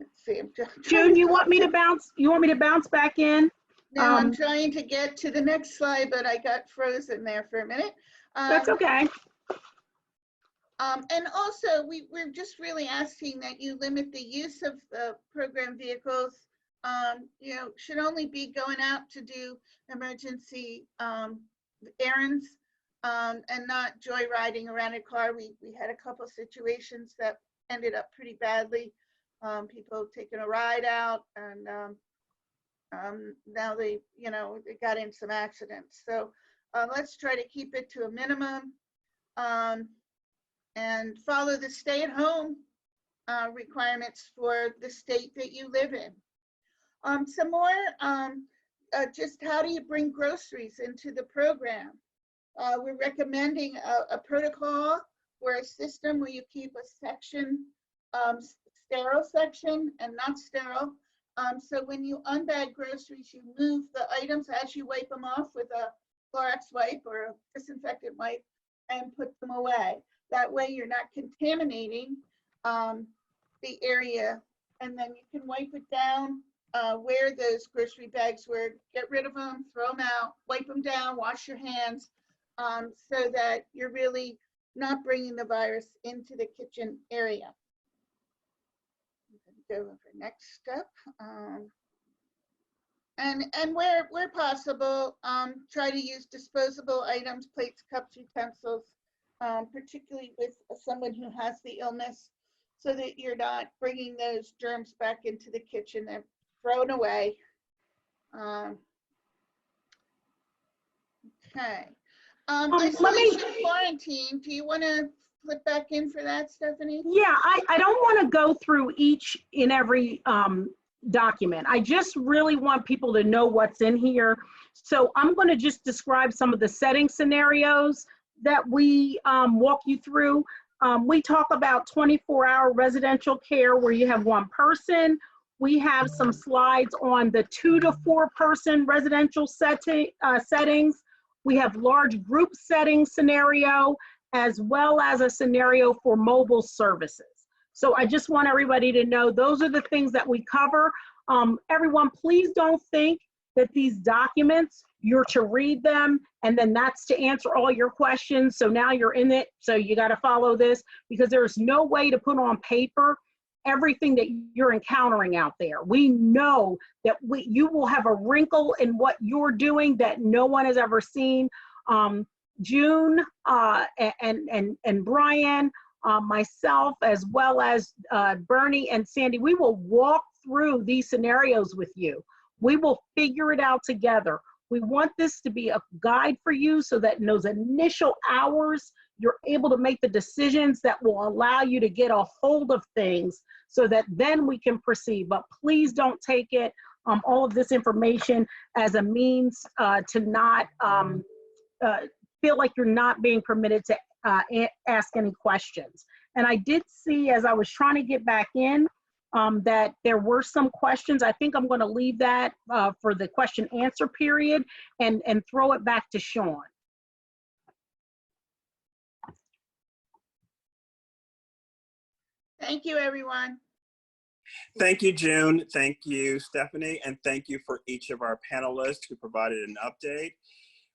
G: Let's see,
F: June, you want me to bounce back in?
G: No, I'm trying to get to the next slide, but I got frozen there for a minute.
F: That's okay.
G: And also, we're just really asking that you limit the use of the program vehicles. You know, should only be going out to do emergency errands, and not joyriding around a car. We had a couple situations that ended up pretty badly. People taking a ride out, and now they got in some accidents. So let's try to keep it to a minimum, and follow the stay-at-home requirements for the state that you live in. Some more, just how do you bring groceries into the program? We're recommending a protocol or a system where you keep a section, sterile section and not sterile. So when you unbag groceries, you move the items as you wipe them off with a Clorox wipe or a disinfectant wipe and put them away. That way you're not contaminating the area, and then you can wipe it down where those grocery bags were, get rid of them, throw them out, wipe them down, wash your hands, so that you're really not bringing the virus into the kitchen area. Go over next step. And where possible, try to use disposable items, plates, cups, utensils, particularly with someone who has the illness, so that you're not bringing those germs back into the kitchen and thrown away. Okay. Isolation quarantine, do you want to flip back in for that, Stephanie?
F: Yeah, I don't want to go through each and every document. I just really want people to know what's in here. So I'm going to just describe some of the setting scenarios that we walk you through. We talk about 24-hour residential care where you have one person. We have some slides on the 2 to 4 person residential settings. We have large group setting scenario, as well as a scenario for mobile services. So I just want everybody to know those are the things that we cover. Everyone, please don't think that these documents, you're to read them, and then that's to answer all your questions. So now you're in it, so you got to follow this, because there's no way to put on paper everything that you're encountering out there. We know that you will have a wrinkle in what you're doing that no one has ever seen. June and Brian, myself, as well as Bernie and Sandy, we will walk through these scenarios with you. We will figure it out together. We want this to be a guide for you so that in those initial hours, you're able to make the decisions that will allow you to get a hold of things so that then we can proceed. But please don't take it, all of this information, as a means to not feel like you're not being permitted to ask any questions. And I did see, as I was trying to get back in, that there were some questions. I think I'm going to leave that for the question answer period and throw it back to Sean.
G: Thank you, everyone.
B: Thank you, June. Thank you, Stephanie. And thank you for each of our panelists who provided an update.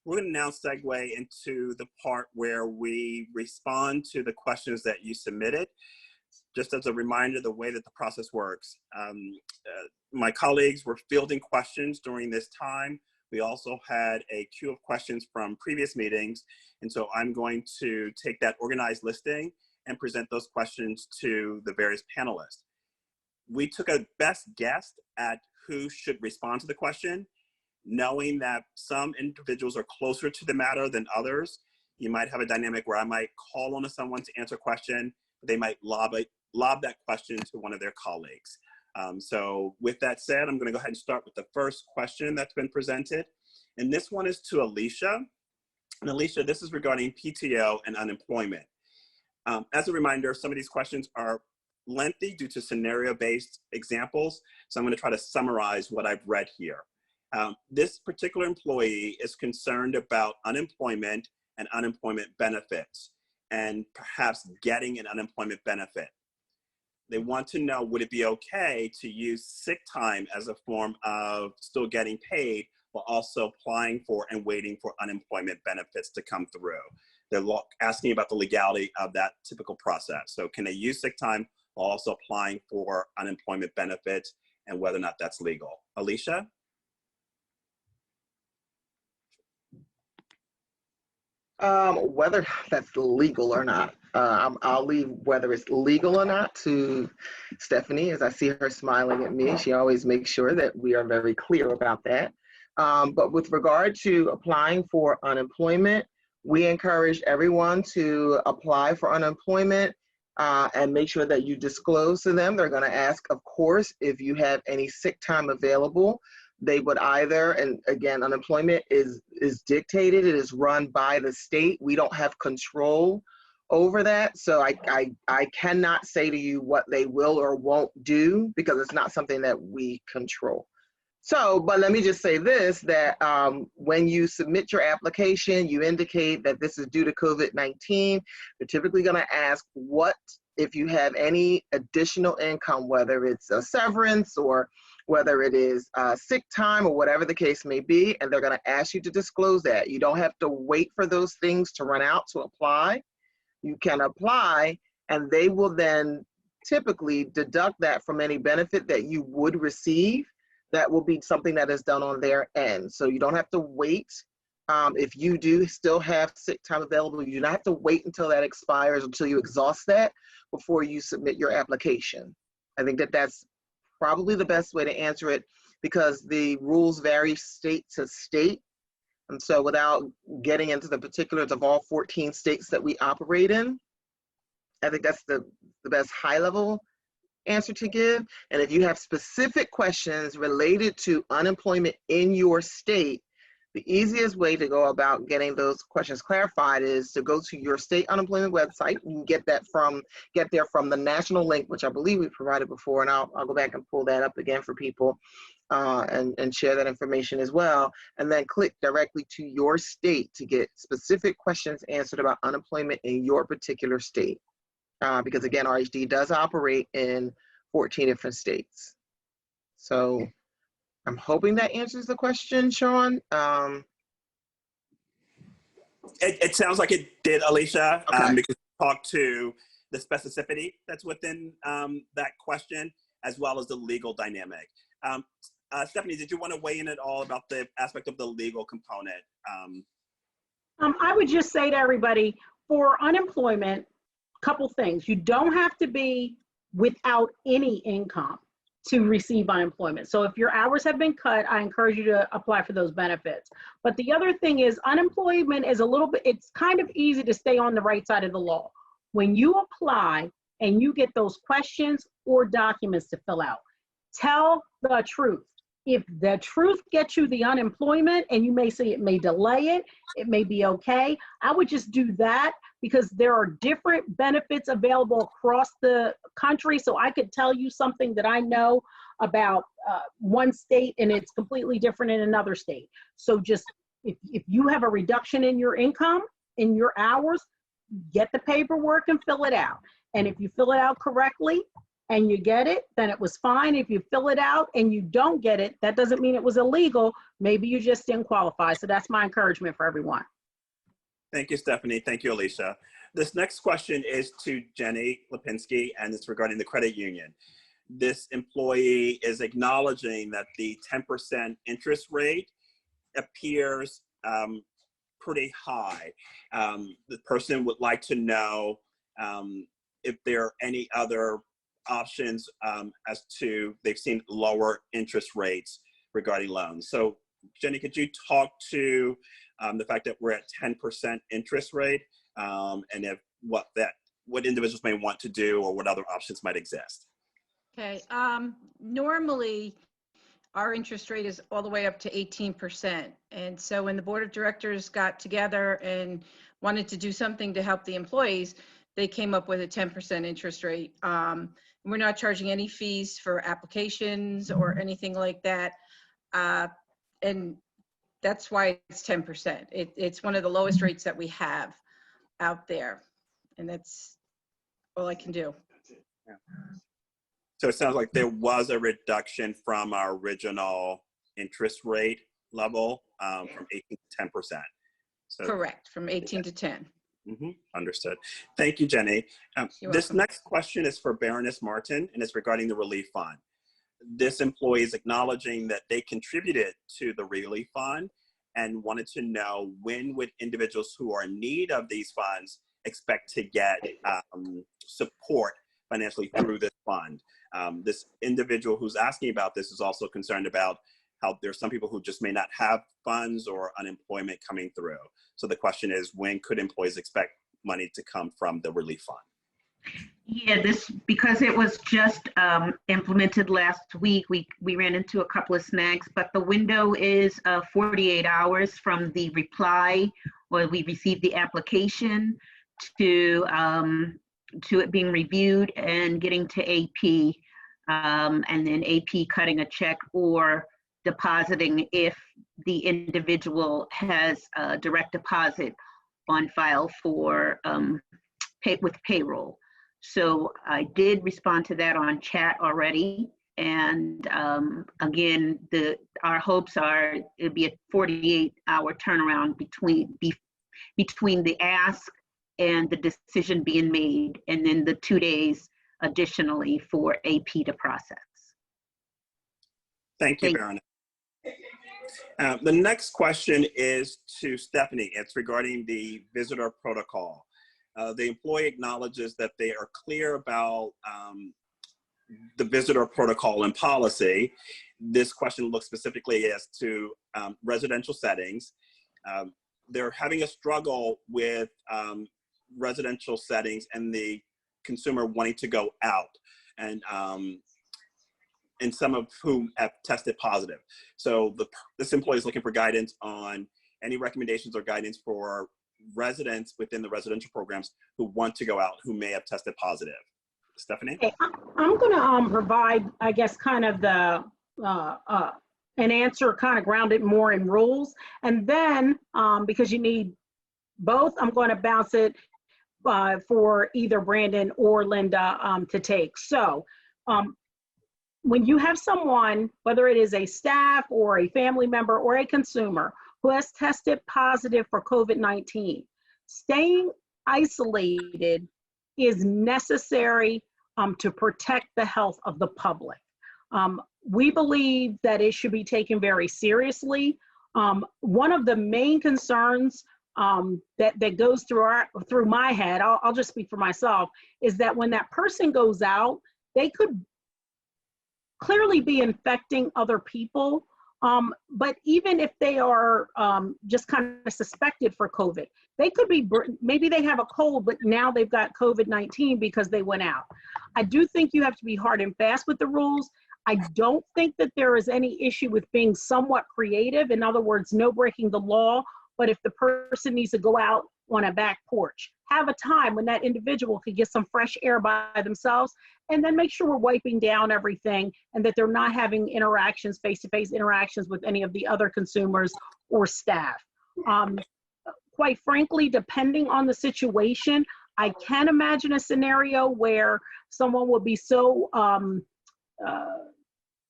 B: We're going to now segue into the part where we respond to the questions that you submitted. Just as a reminder, the way that the process works, my colleagues were fielding questions during this time. We also had a queue of questions from previous meetings. And so I'm going to take that organized listing and present those questions to the various panelists. We took a best guess at who should respond to the question, knowing that some individuals are closer to the matter than others. You might have a dynamic where I might call on someone to answer a question, but they might lob that question to one of their colleagues. So with that said, I'm going to go ahead and start with the first question that's been presented. And this one is to Alicia. And Alicia, this is regarding PTO and unemployment. As a reminder, some of these questions are lengthy due to scenario-based examples. So I'm going to try to summarize what I've read here. This particular employee is concerned about unemployment and unemployment benefits, and perhaps getting an unemployment benefit. They want to know, would it be okay to use sick time as a form of still getting paid while also applying for and waiting for unemployment benefits to come through? They're asking about the legality of that typical process. So can they use sick time while also applying for unemployment benefits, and whether or not that's legal? Alicia?
H: Whether that's legal or not, I'll leave whether it's legal or not to Stephanie, as I see her smiling at me. She always makes sure that we are very clear about that. But with regard to applying for unemployment, we encourage everyone to apply for unemployment and make sure that you disclose to them. They're going to ask, of course, if you have any sick time available. They would either, and again, unemployment is dictated, it is run by the state. We don't have control over that. So I cannot say to you what they will or won't do, because it's not something that we control. So, but let me just say this, that when you submit your application, you indicate that this is due to COVID-19. They're typically going to ask what, if you have any additional income, whether it's a severance or whether it is sick time or whatever the case may be, and they're going to ask you to disclose that. You don't have to wait for those things to run out to apply. You can apply, and they will then typically deduct that from any benefit that you would receive. That will be something that is done on their end. So you don't have to wait. If you do still have sick time available, you do not have to wait until that expires, until you exhaust that before you submit your application. I think that that's probably the best way to answer it, because the rules vary state to state. And so without getting into the particulars of all 14 states that we operate in, I think that's the best high level answer to give. And if you have specific questions related to unemployment in your state, the easiest way to go about getting those questions clarified is to go to your state unemployment website. You can get there from the national link, which I believe we provided before, and I'll go back and pull that up again for people and share that information as well. And then click directly to your state to get specific questions answered about unemployment in your particular state. Because again, RHD does operate in 14 different states. So I'm hoping that answers the question, Sean.
B: It sounds like it did, Alicia,
H: Okay.
B: because you talked to the specificity that's within that question, as well as the legal dynamic. Stephanie, did you want to weigh in at all about the aspect of the legal component?
F: I would just say to everybody, for unemployment, couple things. You don't have to be without any income to receive unemployment. So if your hours have been cut, I encourage you to apply for those benefits. But the other thing is unemployment is a little bit, it's kind of easy to stay on the right side of the law. When you apply and you get those questions or documents to fill out, tell the truth. If the truth gets you the unemployment, and you may say it may delay it, it may be okay, I would just do that, because there are different benefits available across the country. So I could tell you something that I know about one state and it's completely different in another state. So just, if you have a reduction in your income, in your hours, get the paperwork and fill it out. And if you fill it out correctly and you get it, then it was fine. If you fill it out and you don't get it, that doesn't mean it was illegal. Maybe you just didn't qualify. So that's my encouragement for everyone.
B: Thank you, Stephanie. Thank you, Alicia. This next question is to Jenny Lipinski, and it's regarding the credit union. This employee is acknowledging that the 10% interest rate appears pretty high. The person would like to know if there are any other options as to, they've seen lower interest rates regarding loans. So Jenny, could you talk to the fact that we're at 10% interest rate, and if what individuals may want to do or what other options might exist?
D: Okay, normally our interest rate is all the way up to 18%. And so when the board of directors got together and wanted to do something to help the employees, they came up with a 10% interest rate. We're not charging any fees for applications or anything like that. And that's why it's 10%. It's one of the lowest rates that we have out there. And that's all I can do.
B: Yeah. So it sounds like there was a reduction from our original interest rate level from 18 to 10%. So,
D: correct, from 18 to 10.
B: Understood. Thank you, Jenny. This
D: welcome.
B: next question is for Baroness Martin, and it's regarding the relief fund. This employee is acknowledging that they contributed to the relief fund and wanted to know, when would individuals who are in need of these funds expect to get support financially through this fund? This individual who's asking about this is also concerned about how there's some people who just may not have funds or unemployment coming through. So the question is, when could employees expect money to come from the relief fund?
C: Yeah, because it was just implemented last week, we ran into a couple of snags, but the window is 48 hours from the reply, or we received the application, to it being reviewed and getting to AP, and then AP cutting a check or depositing if the individual has a direct deposit on file for with payroll. So I did respond to that on chat already. And again, our hopes are it'd be a 48-hour turnaround between the ask and the decision being made, and then the 2 days additionally for AP to process.
B: Thank you, Baroness. The next question is to Stephanie. It's regarding the visitor protocol. The employee acknowledges that they are clear about the visitor protocol and policy. This question looks specifically as to residential settings. They're having a struggle with residential settings and the consumer wanting to go out, and some of whom have tested positive. So this employee is looking for guidance on any recommendations or guidance for residents within the residential programs who want to go out, who may have tested positive. Stephanie?
F: Okay, I'm going to provide, I guess, kind of the an answer kind of grounded more in rules. And then, because you need both, I'm going to bounce it for either Brandon or Linda to take. So when you have someone, whether it is a staff or a family member or a consumer who has tested positive for COVID-19, staying isolated is necessary to protect the health of the public. We believe that it should be taken very seriously. One of the main concerns that goes through my head, I'll just speak for myself, is that when that person goes out, they could clearly be infecting other people. But even if they are just kind of suspected for COVID, they could be, maybe they have a cold, but now they've got COVID-19 because they went out. I do think you have to be hard and fast with the rules. I don't think that there is any issue with being somewhat creative. In other words, no breaking the law, but if the person needs to go out on a back porch, have a time when that individual could get some fresh air by themselves, and then make sure we're wiping down everything and that they're not having interactions, face-to-face interactions with any of the other consumers or staff. Quite frankly, depending on the situation, I can imagine a scenario where someone would be so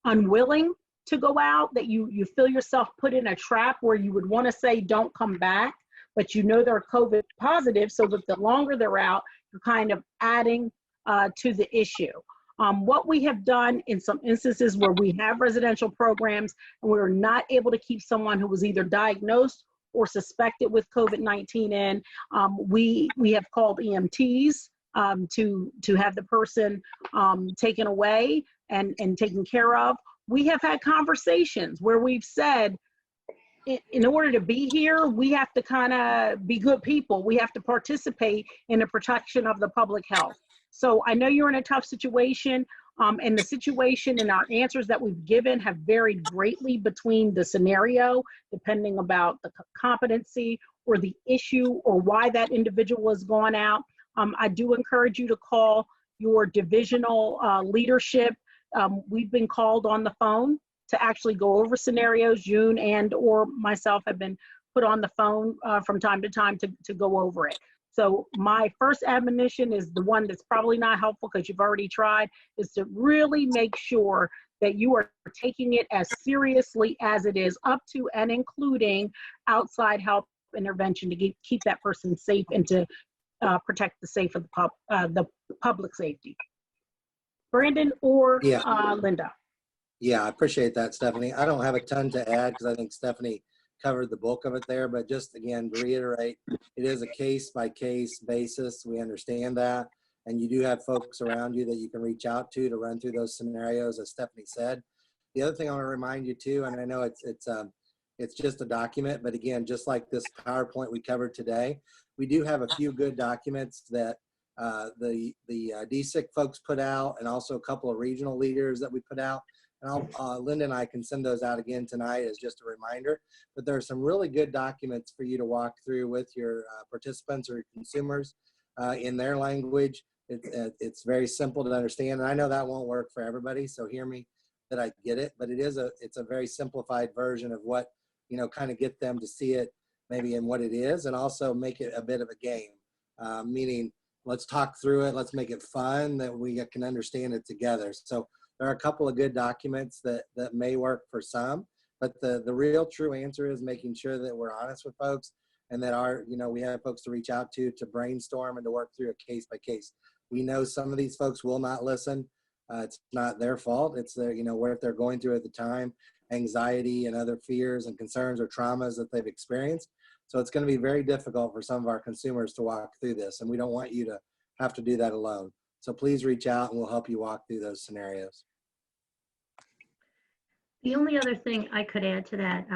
F: unwilling to go out that you feel yourself put in a trap where you would want to say don't come back, but you know they're COVID positive, so that the longer they're out, you're kind of adding to the issue. What we have done in some instances where we have residential programs and we're not able to keep someone who was either diagnosed or suspected with COVID-19 in, we have called EMTs to have the person taken away and taken care of. We have had conversations where we've said, in order to be here, we have to kind of be good people. We have to participate in the protection of the public health. So I know you're in a tough situation, and the situation and our answers that we've given have varied greatly between the scenario, depending about the competency or the issue or why that individual has gone out. I do encourage you to call your divisional leadership. We've been called on the phone to actually go over scenarios. June and or myself have been put on the phone from time to time to go over it. So my first admonition is the one that's probably not helpful because you've already tried, is to really make sure that you are taking it as seriously as it is, up to and including outside help intervention to keep that person safe and to protect the safe of the public safety. Brandon or Linda?
I: Yeah, I appreciate that, Stephanie. I don't have a ton to add because I think Stephanie covered the bulk of it there, but just again, to reiterate, it is a case-by-case basis. We understand that. And you do have folks around you that you can reach out to run through those scenarios, as Stephanie said. The other thing I want to remind you too, and I know it's just a document, but again, just like this PowerPoint we covered today, we do have a few good documents that the DSIC folks put out, and also a couple of regional leaders that we put out. And Linda and I can send those out again tonight as just a reminder. But there are some really good documents for you to walk through with your participants or consumers in their language. It's very simple to understand. And I know that won't work for everybody, so hear me that I get it. But it's a very simplified version of what, kind of get them to see it maybe in what it is, and also make it a bit of a game, meaning let's talk through it. Let's make it fun that we can understand it together. So there are a couple of good documents that may work for some, but the real true answer is making sure that we're honest with folks and that we have folks to reach out to brainstorm and to work through a case by case. We know some of these folks will not listen. It's not their fault. It's their, what they're going through at the time, anxiety and other fears and concerns or traumas that they've experienced. So it's going to be very difficult for some of our consumers to walk through this, and we don't want you to have to do that alone. So please reach out and we'll help you walk through those scenarios.
E: The only other thing I could add to that,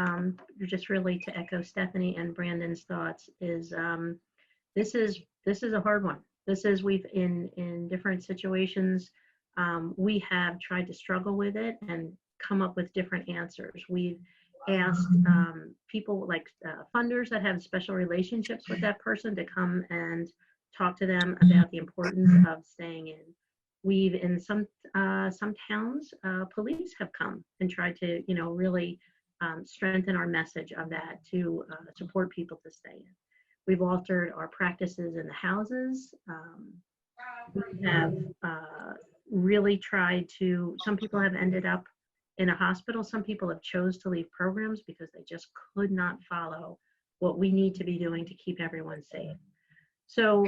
E: just really to echo Stephanie and Brandon's thoughts, is this is a hard one. We've in different situations, we have tried to struggle with it and come up with different answers. We've asked people like funders that have special relationships with that person to come and talk to them about the importance of staying in. We've, in some towns, police have come and tried to, really strengthen our message of that to support people to stay in. We've altered our practices in the houses. We have really tried to, some people have ended up in a hospital. Some people have chose to leave programs because they just could not follow what we need to be doing to keep everyone safe. So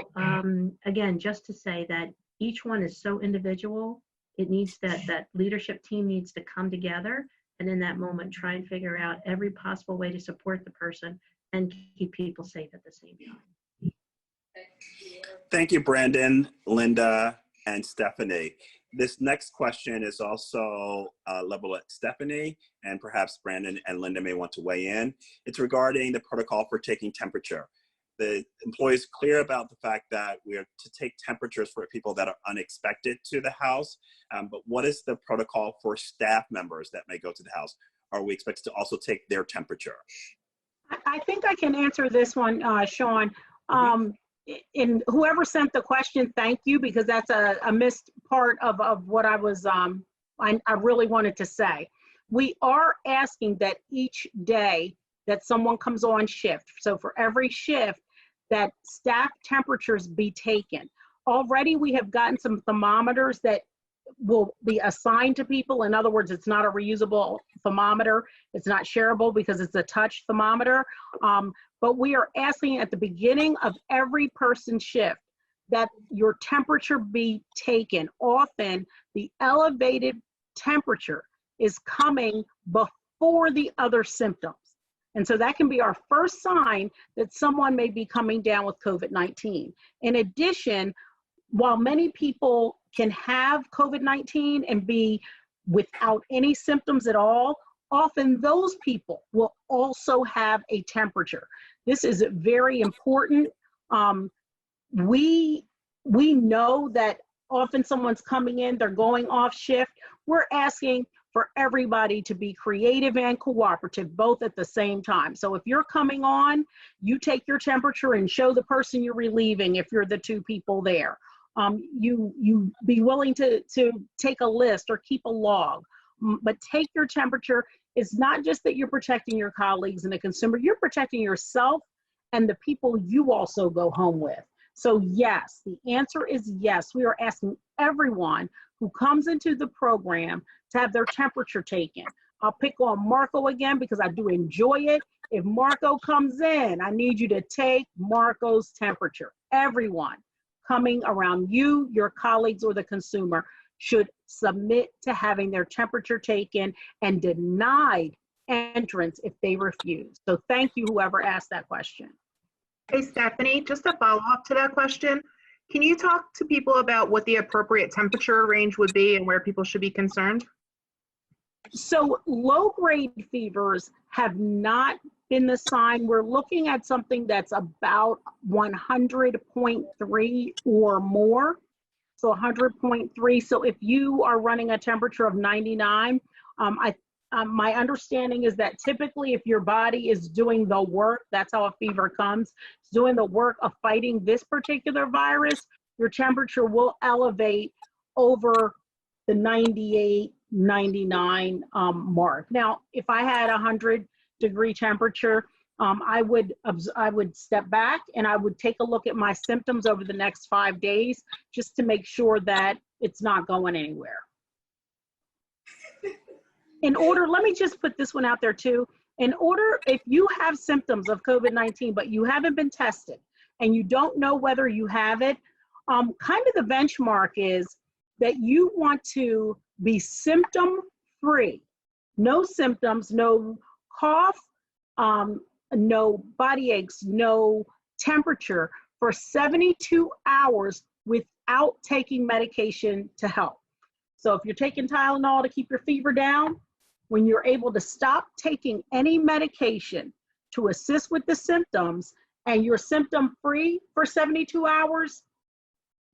E: again, just to say that each one is so individual, it needs that leadership team needs to come together and in that moment try and figure out every possible way to support the person and keep people safe at the same time.
B: Thank you, Brandon, Linda, and Stephanie. This next question is also leveled at Stephanie, and perhaps Brandon and Linda may want to weigh in. It's regarding the protocol for taking temperature. The employee is clear about the fact that we are to take temperatures for people that are unexpected to the house, but what is the protocol for staff members that may go to the house? Are we expected to also take their temperature?
F: I think I can answer this one, Sean. And whoever sent the question, thank you, because that's a missed part of what I was, I really wanted to say. We are asking that each day that someone comes on shift, so for every shift, that staff temperatures be taken. Already we have gotten some thermometers that will be assigned to people. In other words, it's not a reusable thermometer. It's not shareable because it's a touch thermometer. But we are asking at the beginning of every person's shift that your temperature be taken. Often the elevated temperature is coming before the other symptoms. And so that can be our first sign that someone may be coming down with COVID-19. In addition, while many people can have COVID-19 and be without any symptoms at all, often those people will also have a temperature. This is very important. We know that often someone's coming in, they're going off shift. We're asking for everybody to be creative and cooperative, both at the same time. So if you're coming on, you take your temperature and show the person you're relieving if you're the two people there. You be willing to take a list or keep a log, but take your temperature. It's not just that you're protecting your colleagues and the consumer, you're protecting yourself and the people you also go home with. So yes, the answer is yes. We are asking everyone who comes into the program to have their temperature taken. I'll pick on Marco again because I do enjoy it. If Marco comes in, I need you to take Marco's temperature. Everyone coming around you, your colleagues, or the consumer should submit to having their temperature taken and denied entrance if they refuse. So thank you, whoever asked that question.
J: Hey, Stephanie, just a follow-up to that question. Can you talk to people about what the appropriate temperature range would be and where people should be concerned?
F: So low-grade fevers have not been the sign. We're looking at something that's about 100.3 or more. So 100.3. So if you are running a temperature of 99, my understanding is that typically if your body is doing the work, that's how a fever comes, it's doing the work of fighting this particular virus, your temperature will elevate over the 98, 99 mark. Now, if I had 100-degree temperature, I would step back and I would take a look at my symptoms over the next 5 days just to make sure that it's not going anywhere. In order, let me just put this one out there too. In order, if you have symptoms of COVID-19, but you haven't been tested and you don't know whether you have it, kind of the benchmark is that you want to be symptom-free. No symptoms, no cough, no body aches, no temperature for 72 hours without taking medication to help. So if you're taking Tylenol to keep your fever down, when you're able to stop taking any medication to assist with the symptoms and you're symptom-free for 72 hours,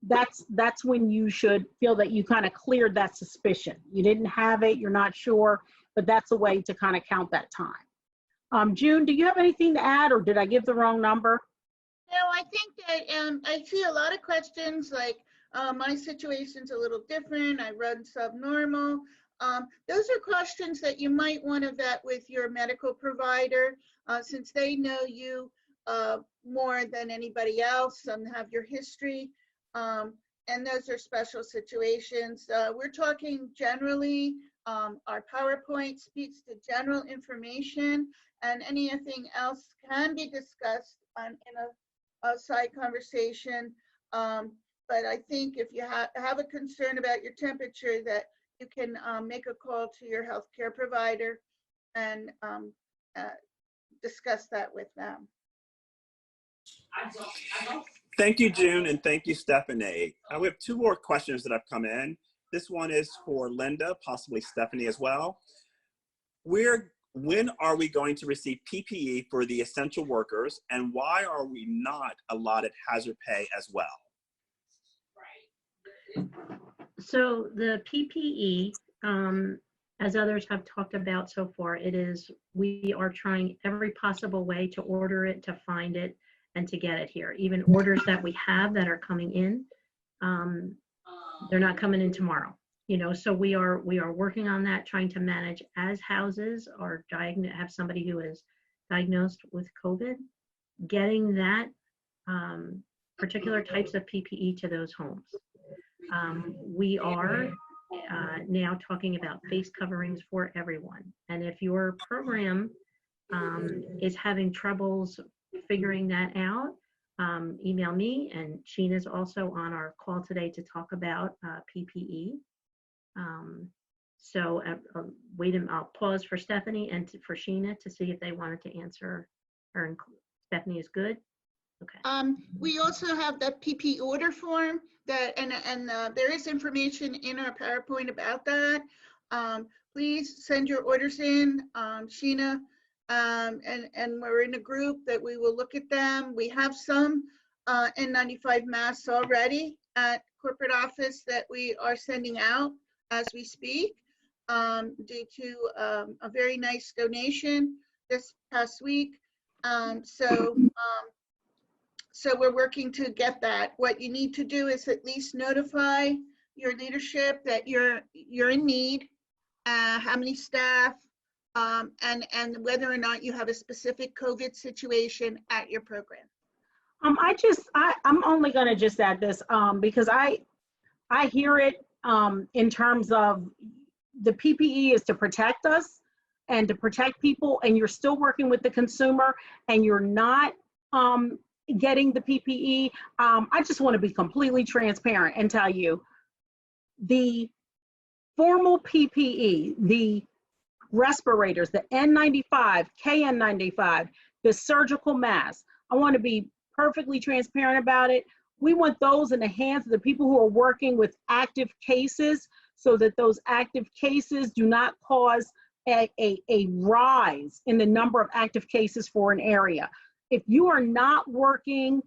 F: that's when you should feel that you kind of cleared that suspicion. You didn't have it, you're not sure, but that's a way to kind of count that time. June, do you have anything to add or did I give the wrong number?
G: No, I think that I see a lot of questions like my situation's a little different, I run subnormal. Those are questions that you might want to vet with your medical provider since they know you more than anybody else and have your history. and those are special situations. We're talking generally, our PowerPoint speaks to general information, and anything else can be discussed in a side conversation. But I think if you have a concern about your temperature, that you can make a call to your healthcare provider and discuss that with them.
B: Thank you, June, and thank you, Stephanie. We have two more questions that have come in. This one is for Linda, possibly Stephanie as well. When are we going to receive PPE for the essential workers, and why are we not allotted hazard pay as well?
E: So the PPE, as others have talked about so far, we are trying every possible way to order it, to find it, and to get it here. Even orders that we have that are coming in, they're not coming in tomorrow. So we are working on that, trying to manage as houses are have somebody who is diagnosed with COVID, getting that particular types of PPE to those homes. We are now talking about face coverings for everyone. And if your program is having troubles figuring that out, email me, and Sheena's also on our call today to talk about PPE. So I'll pause for Stephanie and for Sheena to see if they wanted to answer her. Stephanie is good. Okay.
G: We also have the PP order form and there is information in our PowerPoint about that. Please send your orders in, Sheena, and we're in a group that we will look at them. We have some N95 masks already at corporate office that we are sending out as we speak, due to a very nice donation this past week. So we're working to get that. What you need to do is at least notify your leadership that you're in need, how many staff, and whether or not you have a specific COVID situation at your program.
F: I'm only going to just add this because I hear it in terms of the PPE is to protect us and to protect people, and you're still working with the consumer and you're not getting the PPE. I just want to be completely transparent and tell you the formal PPE, the respirators, the N95, KN95, the surgical masks, I want to be perfectly transparent about it. We want those in the hands of the people who are working with active cases so that those active cases do not cause a rise in the number of active cases for an area. If you are not working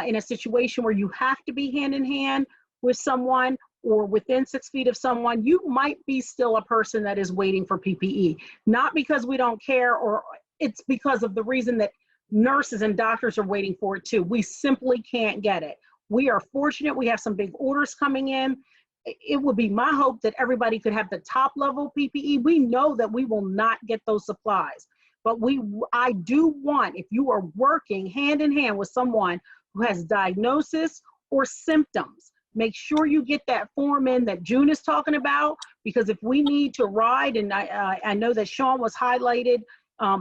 F: in a situation where you have to be hand in hand with someone or within 6 feet of someone, you might be still a person that is waiting for PPE. Not because we don't care, or it's because of the reason that nurses and doctors are waiting for it too. We simply can't get it. We are fortunate. We have some big orders coming in. It would be my hope that everybody could have the top level PPE. We know that we will not get those supplies. But I do want, if you are working hand in hand with someone who has diagnosis or symptoms, make sure you get that form in that June is talking about, because if we need to ride, and I know that Sean was highlighted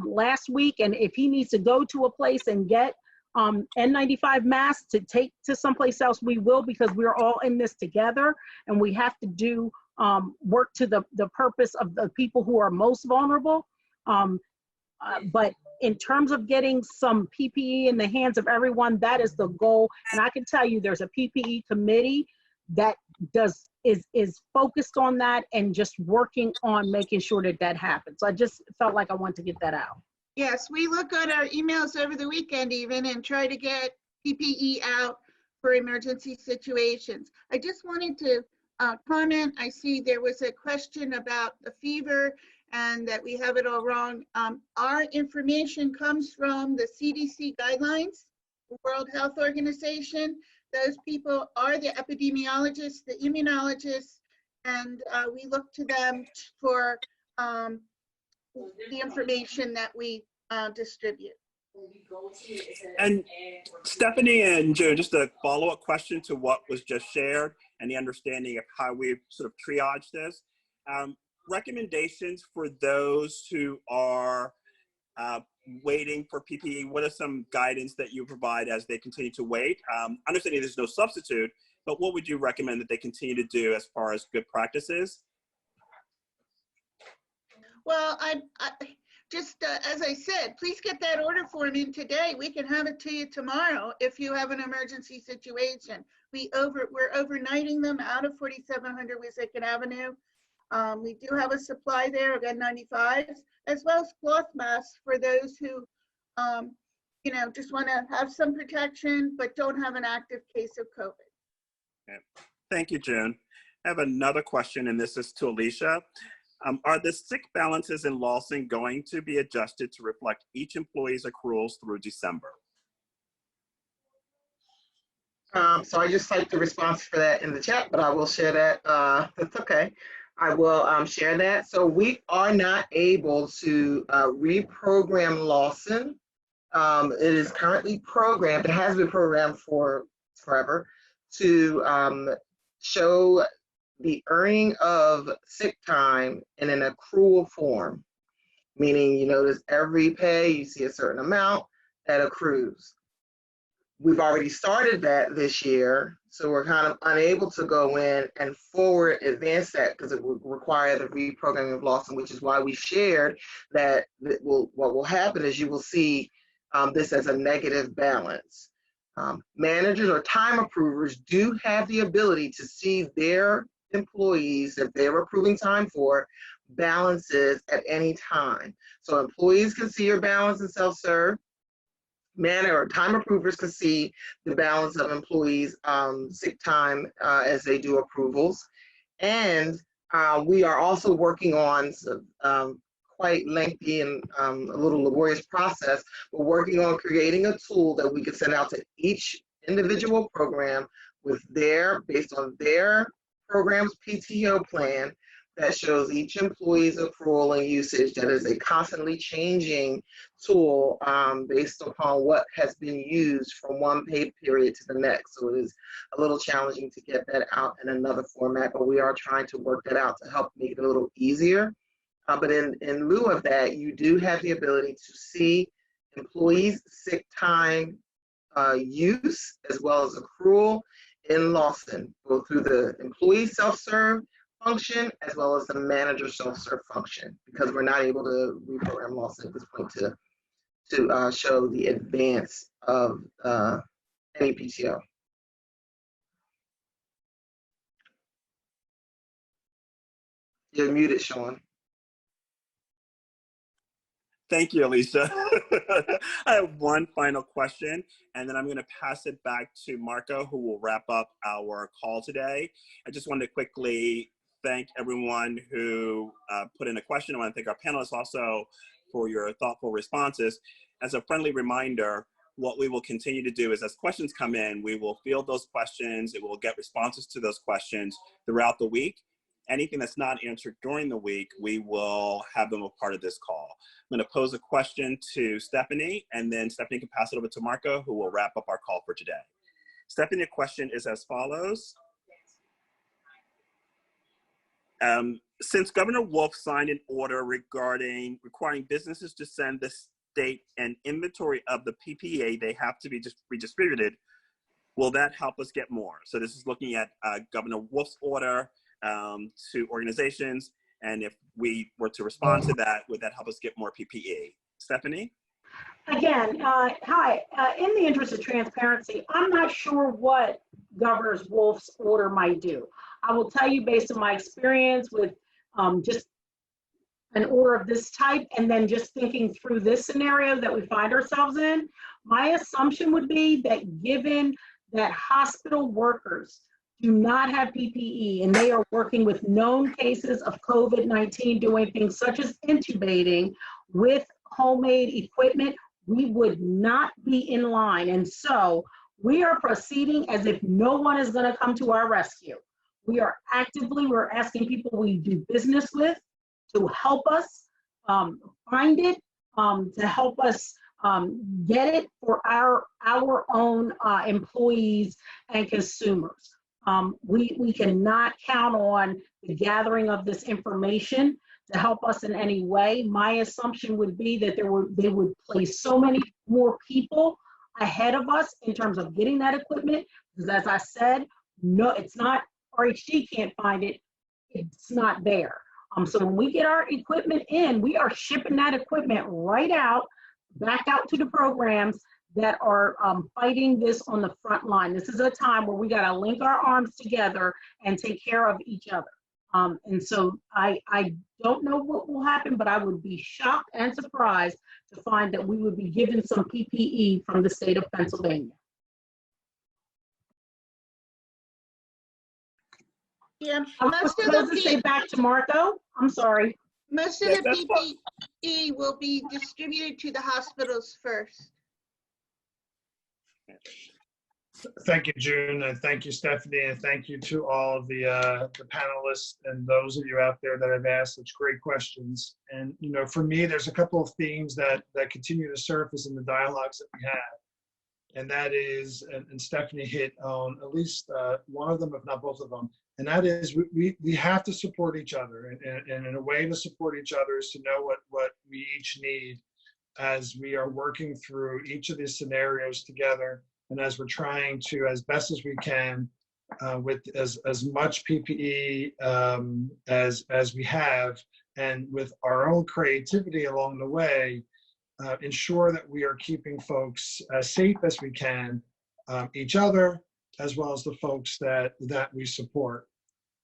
F: last week, and if he needs to go to a place and get N95 masks to take to someplace else, we will, because we're all in this together, and we have to do work to the purpose of the people who are most vulnerable. But in terms of getting some PPE in the hands of everyone, that is the goal. And I can tell you there's a PPE committee that is focused on that and just working on making sure that that happens. So I just felt like I wanted to get that out.
G: Yes, we look at our emails over the weekend even and try to get PPE out for emergency situations. I just wanted to comment. I see there was a question about the fever and that we have it all wrong. Our information comes from the CDC guidelines, the World Health Organization. Those people are the epidemiologists, the immunologists, and we look to them for the information that we distribute.
B: And Stephanie and Joe, just a follow-up question to what was just shared and the understanding of how we sort of triage this. Recommendations for those who are waiting for PPE, what are some guidance that you provide as they continue to wait? Understanding there's no substitute, but what would you recommend that they continue to do as far as good practices?
G: Well, I just, as I said, please get that order form in today. We can have it to you tomorrow if you have an emergency situation. We're overnighting them out of 4700 Wissahickon Avenue. We do have a supply there of N95s, as well as cloth masks for those who, you know, just want to have some protection, but don't have an active case of COVID.
B: Okay. Thank you, June. I have another question, and this is to Alicia. Are the sick balances in Lawson going to be adjusted to reflect each employee's accruals through December?
H: So I just typed the response for that in the chat, but I will share that. That's okay. I will share that. So we are not able to reprogram Lawson. It is currently programmed, it has been programmed for forever, to show the earning of sick time in an accrual form, meaning you notice every pay, you see a certain amount that accrues. We've already started that this year, so we're kind of unable to go in and forward advance that because it would require the reprogramming of Lawson, which is why we shared that what will happen is you will see this as a negative balance. Managers or time approvers do have the ability to see their employees that they're approving time for balances at any time. So employees can see your balance in self-serve. Manager or time approvers can see the balance of employees' sick time as they do approvals. And we are also working on quite lengthy and a little laborious process. We're working on creating a tool that we can send out to each individual program with based on their program's PTO plan that shows each employee's accrual and usage. That is a constantly changing tool based upon what has been used from one pay period to the next. So it is a little challenging to get that out in another format, but we are trying to work that out to help make it a little easier. But in lieu of that, you do have the ability to see employees' sick time use as well as accrual in Lawson, both through the employee self-serve function as well as the manager self-serve function, because we're not able to reprogram Lawson at this point to show the advance of any PTO. You're muted, Sean.
B: Thank you, Alicia. I have one final question, and then I'm going to pass it back to Marco, who will wrap up our call today. I just wanted to quickly thank everyone who put in a question. I want to thank our panelists also for your thoughtful responses. As a friendly reminder, what we will continue to do is as questions come in, we will field those questions. It will get responses to those questions throughout the week. Anything that's not answered during the week, we will have them a part of this call. I'm going to pose a question to Stephanie, and then Stephanie can pass it over to Marco, who will wrap up our call for today. Stephanie, the question is as follows. Since Governor Wolf signed an order requiring businesses to send the state an inventory of the PPE they have to be redistributed, will that help us get more? So this is looking at Governor Wolf's order to organizations, and if we were to respond to that, would that help us get more PPE? Stephanie?
F: Again, hi. In the interest of transparency, I'm not sure what Governor Wolf's order might do. I will tell you based on my experience with just an order of this type, and then just thinking through this scenario that we find ourselves in, my assumption would be that given that hospital workers do not have PPE and they are working with known cases of COVID-19 doing things such as intubating with homemade equipment, we would not be in line. And so we are proceeding as if no one is going to come to our rescue. We're asking people we do business with to help us find it, to help us get it for our own employees and consumers. We cannot count on the gathering of this information to help us in any way. My assumption would be that they would place so many more people ahead of us in terms of getting that equipment, because as I said, no, it's not, RHD can't find it, it's not there. So when we get our equipment in, we are shipping that equipment right out, back out to the programs that are fighting this on the front line. This is a time where we gotta link our arms together and take care of each other. And so I don't know what will happen, but I would be shocked and surprised to find that we would be given some PPE from the state of Pennsylvania.
G: Yeah,
F: I was supposed to say back to Marco. I'm sorry.
G: most of the PPE will be distributed to the hospitals first.
A: Thank you, June, and thank you, Stephanie, and thank you to all of the panelists and those of you out there that have asked such great questions. And you know, for me, there's a couple of themes that continue to surface in the dialogues that we have, and that is, and Stephanie hit on at least one of them, if not both of them, and that is we have to support each other, and in a way to support each other is to know what we each need as we are working through each of these scenarios together. And as we're trying to, as best as we can, with as much PPE as we have, and with our own creativity along the way, ensure that we are keeping folks as safe as we can, each other, as well as the folks that we support.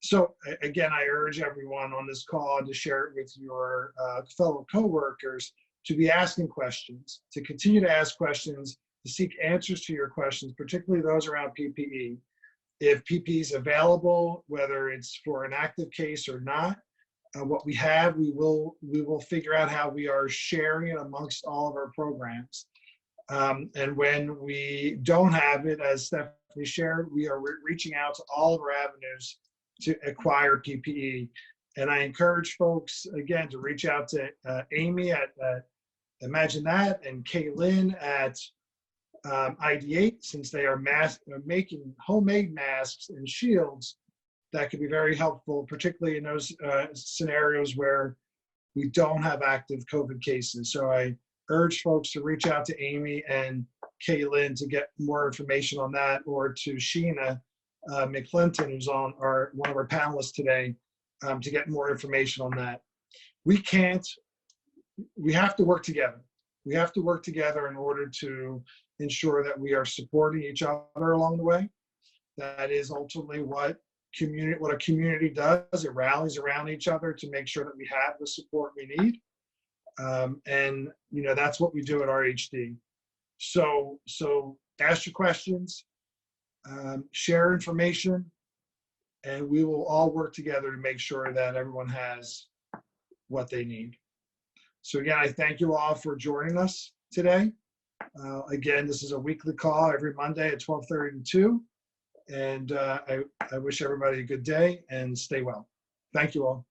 A: So again, I urge everyone on this call to share it with your fellow coworkers, to be asking questions, to continue to ask questions, to seek answers to your questions, particularly those around PPE. If PPE is available, whether it's for an active case or not, what we have, we will figure out how we are sharing it amongst all of our programs. And when we don't have it, as Stephanie shared, we are reaching out to all of our avenues to acquire PPE. And I encourage folks, again, to reach out to Amy at Imagine That, and Kaylin at ID8, since they are making homemade masks and shields that could be very helpful, particularly in those scenarios where we don't have active COVID cases. So I urge folks to reach out to Amy and Kaylin to get more information on that, or to Sheena McClinton, who's on one of our panelists today, to get more information on that. We have to work together. We have to work together in order to ensure that we are supporting each other along the way. That is ultimately what a community does. It rallies around each other to make sure that we have the support we need. And you know, that's what we do at RHD. So ask your questions, share information, and we will all work together to make sure that everyone has what they need. So again, I thank you all for joining us today. Again, this is a weekly call every Monday at 12:30 to 2. And I wish everybody a good day and stay well. Thank you all.